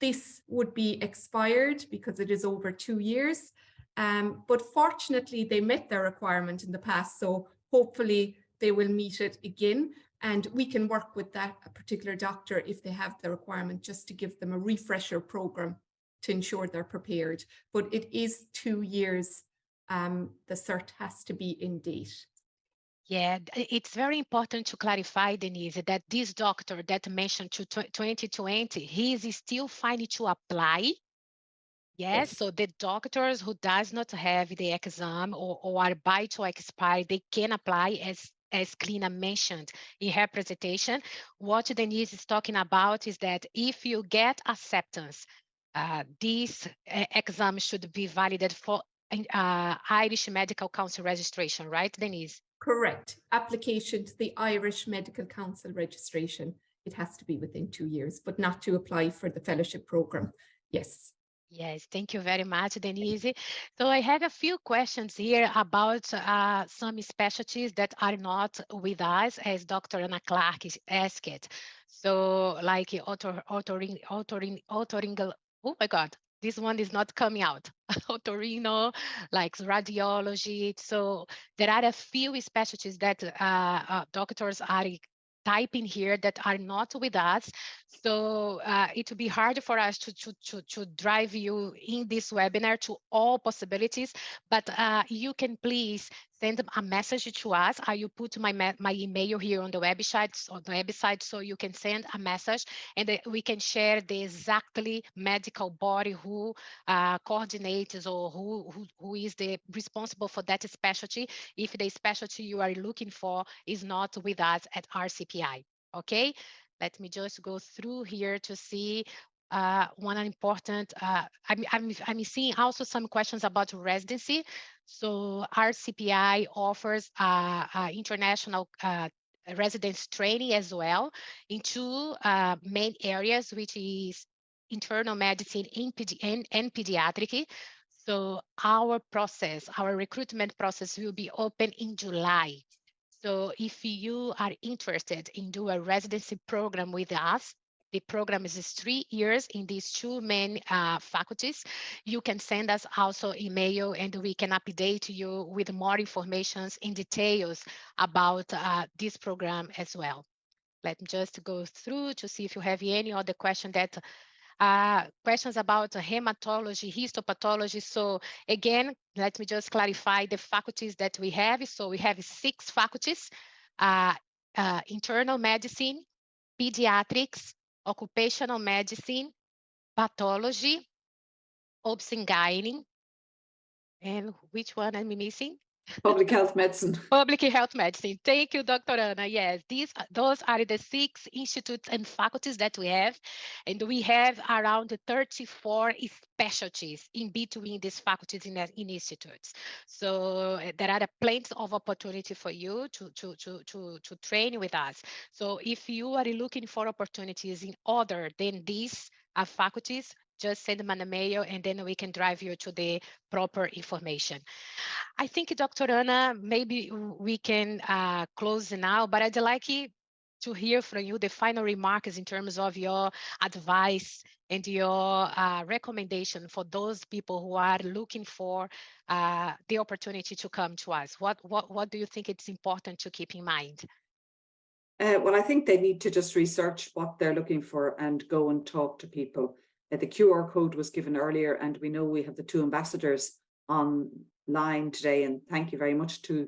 This would be expired because it is over 2 years. But fortunately, they met their requirement in the past. So hopefully they will meet it again. And we can work with that particular doctor if they have the requirement, just to give them a refresher program to ensure they're prepared. But it is 2 years. The cert has to be in date. Yeah, it's very important to clarify, Denise, that this doctor that mentioned to 2020, he is still fine to apply. Yes, so the doctors who does not have the exam or are by to expire, they can apply as Clina mentioned in her presentation. What Denise is talking about is that if you get acceptance, this exam should be validated for Irish Medical Council registration, right, Denise? Correct. Application to the Irish Medical Council registration. It has to be within 2 years, but not to apply for the fellowship program. Yes. Yes, thank you very much, Denise. So I have a few questions here about some specialties that are not with us, as Dr. Anna Clark asked. So like otorhinolaryngology, oh my God, this one is not coming out. Otorino, like radiology. So there are a few specialties that doctors are typing here that are not with us. So it will be hard for us to drive you in this webinar to all possibilities, but you can please send a message to us. I will put my email here on the website, so you can send a message and we can share the exactly medical body who coordinates or who is the responsible for that specialty if the specialty you are looking for is not with us at RCPI. Okay, let me just go through here to see one important, I'm seeing also some questions about residency. So RCPI offers international residence training as well in two main areas, which is internal medicine and pediatric. So our recruitment process will be open in July. So if you are interested in doing a residency program with us, the program is 3 years in these 2 main faculties. You can send us also email and we can update you with more information in details about this program as well. Let me just go through to see if you have any other question that questions about hematology, histopathology. So again, let me just clarify the faculties that we have. So we have 6 faculties, internal medicine, pediatrics, occupational medicine, pathology, obs-gyn, and which one am I missing? Public health medicine. Public health medicine. Thank you, Dr. Anna. Yes, those are the 6 institutes and faculties that we have. And we have around 34 specialties in between these faculties in institutes. So there are plenty of opportunity for you to train with us. So if you are looking for opportunities in other than these faculties, just send them an email and then we can drive you to the proper information. I think, Dr. Anna, maybe we can close now, but I'd like to hear from you the final remarks in terms of your advice and your recommendation for those people who are looking for the opportunity to come to us. What do you think it's important to keep in mind? Well, I think they need to just research what they're looking for and go and talk to people. The QR code was given earlier, and we know we have the 2 ambassadors online today. And thank you very much to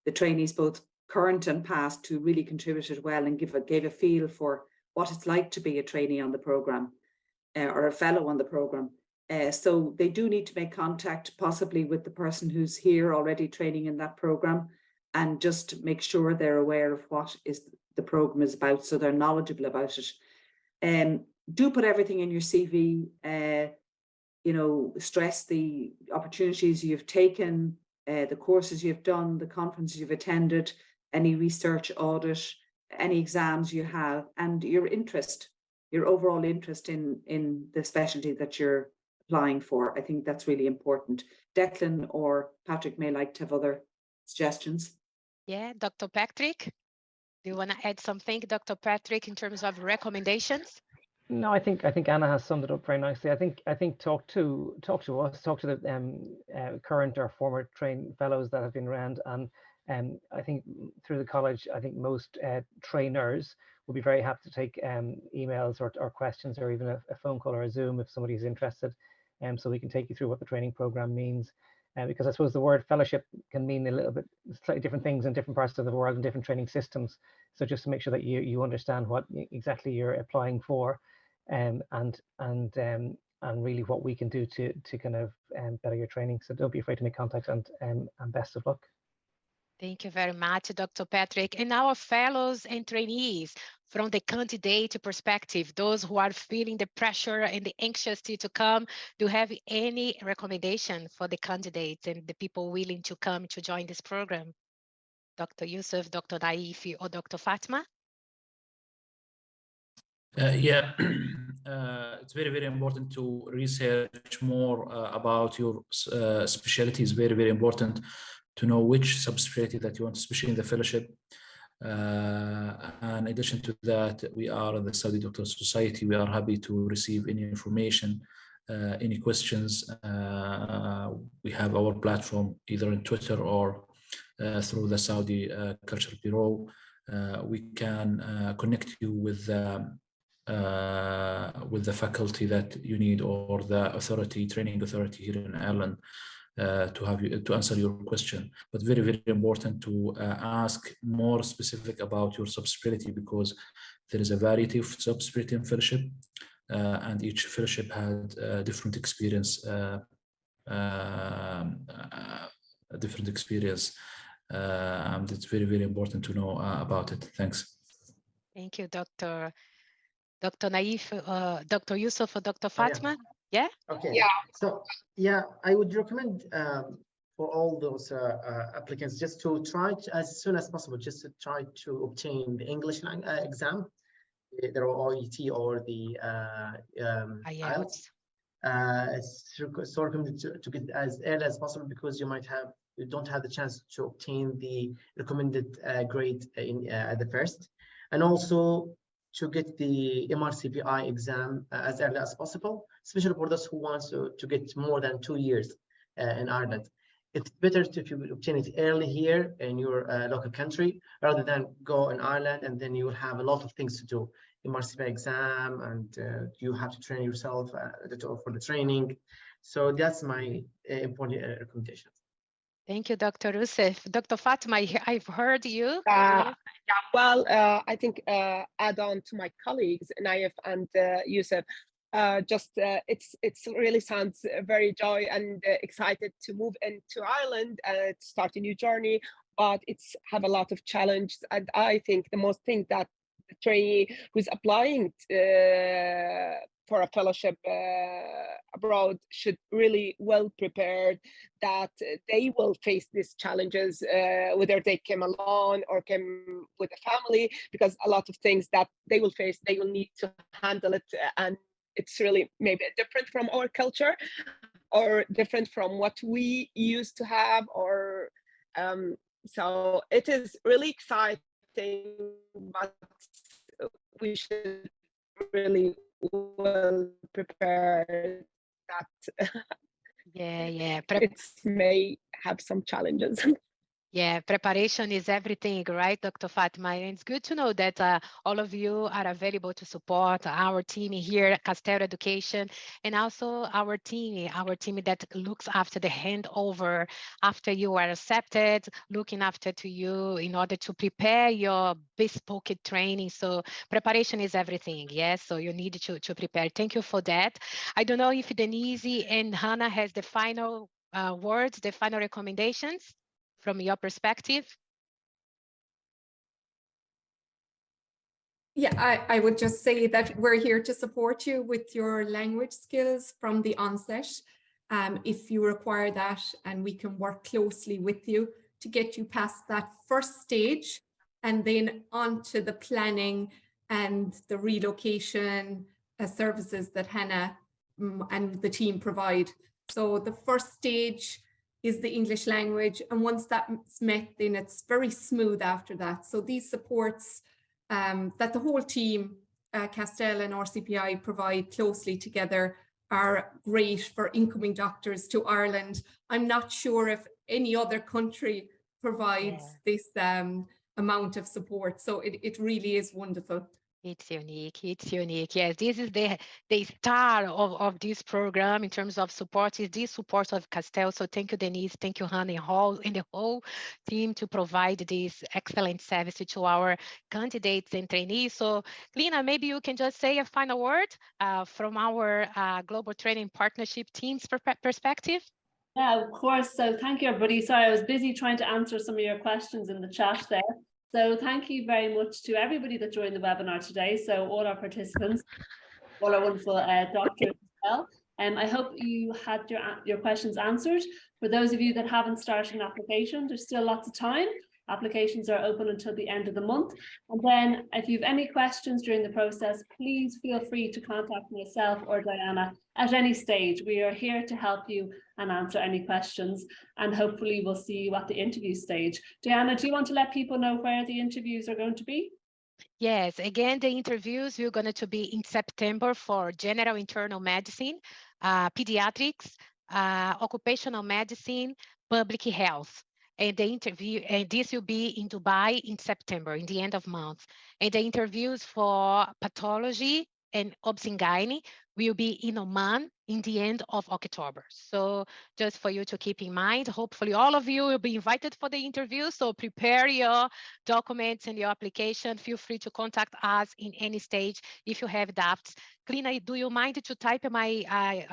the trainees, both current and past, who really contributed well and gave a feel for what it's like to be a trainee on the program or a fellow on the program. So they do need to make contact possibly with the person who's here already training in that program, and just make sure they're aware of what the program is about, so they're knowledgeable about it. Do put everything in your CV, you know, stress the opportunities you've taken, the courses you've done, the conferences you've attended, any research audit, any exams you have, and your interest, your overall interest in the specialty that you're applying for. I think that's really important. Declan or Patrick may like to have other suggestions. Yeah, Dr. Patrick, do you want to add something, Dr. Patrick, in terms of recommendations? No, I think Anna has summed it up very nicely. I think talk to us, talk to the current or former trained fellows that have been around, and I think through the college, I think most trainers will be very happy to take emails or questions, or even a phone call or a Zoom if somebody's interested, so we can take you through what the training program means. Because I suppose the word fellowship can mean a little bit slightly different things in different parts of the world and different training systems. So just to make sure that you understand what exactly you're applying for, and really what we can do to kind of better your training. So don't be afraid to make contact, and best of luck. Thank you very much, Dr. Patrick. And our fellows and trainees, from the candidate perspective, those who are feeling the pressure and the anxiety to come, do you have any recommendation for the candidates and the people willing to come to join this program? Dr. Yusuf, Dr. Naifi, or Dr. Fatma? Yeah, it's very, very important to research more about your specialty. It's very, very important to know which subspecialty that you want, especially in the fellowship. And in addition to that, we are in the Saudi Doctor Society. We are happy to receive any information, any questions. We have our platform either on Twitter or through the Saudi Culture Bureau. We can connect you with the faculty that you need, or the authority, training authority here in Ireland, to answer your question. But very, very important to ask more specific about your subspecialty, because there is a variety of subspecialty in fellowship, and each fellowship had different experience. And it's very, very important to know about it. Thanks. Thank you, Dr. Naif, Dr. Yusuf, or Dr. Fatma? Yeah. Okay. Yeah. So yeah, I would recommend for all those applicants just to try as soon as possible, just to try to obtain the English exam. the OET or the IELTS. It's recommended to get as early as possible, because you don't have the chance to obtain the recommended grade at the first, and also to get the MRCPI exam as early as possible, especially for those who want to get more than 2 years in Ireland. It's better if you obtain it early here in your local country, rather than go in Ireland and then you will have a lot of things to do. MRCPI exam, and you have to train yourself for the training. So that's my important recommendation. Thank you, Dr. Youssef. Dr. Fatima, I've heard you. Yeah, well, I think add on to my colleagues, Naif and Youssef, it's really sounds very joy and excited to move into Ireland to start a new journey, but it's have a lot of challenges. And I think the most thing that the trainee who's applying for a fellowship abroad should really well prepared, that they will face these challenges, whether they came alone or came with a family, because a lot of things that they will face, they will need to handle it. And it's really maybe different from our culture or different from what we used to have, or so it is really exciting, but we should really well prepare that Yeah. it may have some challenges. Yeah, preparation is everything, right, Dr. Fatima? And it's good to know that all of you are available to support our team here at Castel Education, and also our team that looks after the handover after you are accepted, looking after to you in order to prepare your bespoke training. So preparation is everything, yes? So you need to prepare. Thank you for that. I don't know if Denise and Hannah has the final words, the final recommendations from your perspective? Yeah, I would just say that we're here to support you with your language skills from the onset, if you require that, and we can work closely with you to get you past that first stage and then on to the planning and the relocation services that Hannah and the team provide. So the first stage is the English language, and once that's met, then it's very smooth after that. So these supports that the whole team, Castel and RCPI, provide closely together are great for incoming doctors to Ireland. I'm not sure if any other country provides this amount of support, so it really is wonderful. It's unique. Yes, this is the star of this program in terms of support, is this support of Castel. So thank you, Denise. Thank you, Hannah, and the whole team to provide this excellent service to our candidates and trainees. So Lina, maybe you can just say a final word from our Global Training Partnership team's perspective. Yeah, of course. So thank you, everybody. Sorry, I was busy trying to answer some of your questions in the chat there. So thank you very much to everybody that joined the webinar today. So all our participants, all our wonderful doctors as well. I hope you had your questions answered. For those of you that haven't started an application, there's still lots of time. Applications are open until the end of the month. And then if you have any questions during the process, please feel free to contact myself or Diana at any stage. We are here to help you and answer any questions. And hopefully we'll see you at the interview stage. Diana, do you want to let people know where the interviews are going to be? Yes, again, the interviews are going to be in September for general internal medicine, pediatrics, occupational medicine, public health. And the interview, and this will be in Dubai in September, in the end of month. And the interviews for pathology and obs-gynae will be in Oman in the end of October. So just for you to keep in mind, hopefully all of you will be invited for the interview. So prepare your documents and your application. Feel free to contact us in any stage if you have doubts. Lina, do you mind to type my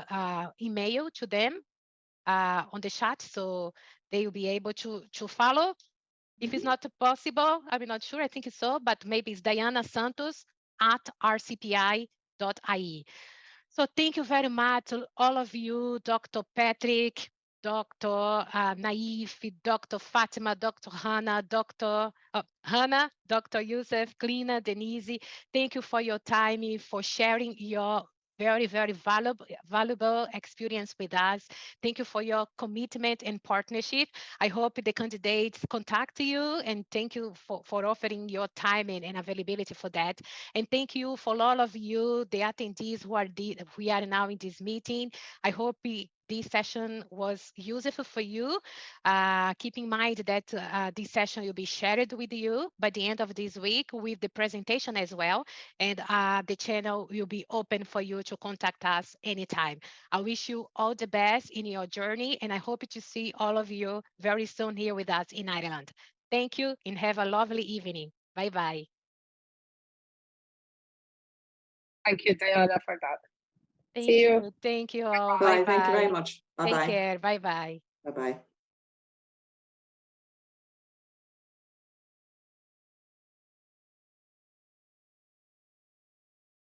email to them on the chat so they will be able to follow? If it's not possible, I'm not sure, I think it's so, but maybe it's dianasantos@rcpi.ie. So thank you very much to all of you, Dr. Patrick, Dr. Naif, Dr. Fatima, Dr. Hannah, Dr. Hannah, Dr. Youssef, Clina, Denise. Thank you for your time, for sharing your very, very valuable experience with us. Thank you for your commitment and partnership. I hope the candidates contact you, and thank you for offering your time and availability for that. And thank you for all of you, the attendees we are now in this meeting. I hope this session was useful for you. Keep in mind that this session will be shared with you by the end of this week with the presentation as well. And the channel will be open for you to contact us anytime. I wish you all the best in your journey, and I hope to see all of you very soon here with us in Ireland. Thank you and have a lovely evening. Bye-bye. Thank you, Diana, for that. Thank See you. you. Thank you all. Bye. Bye-bye. Thank you very much. Take Bye-bye. care. Bye-bye. Bye-bye.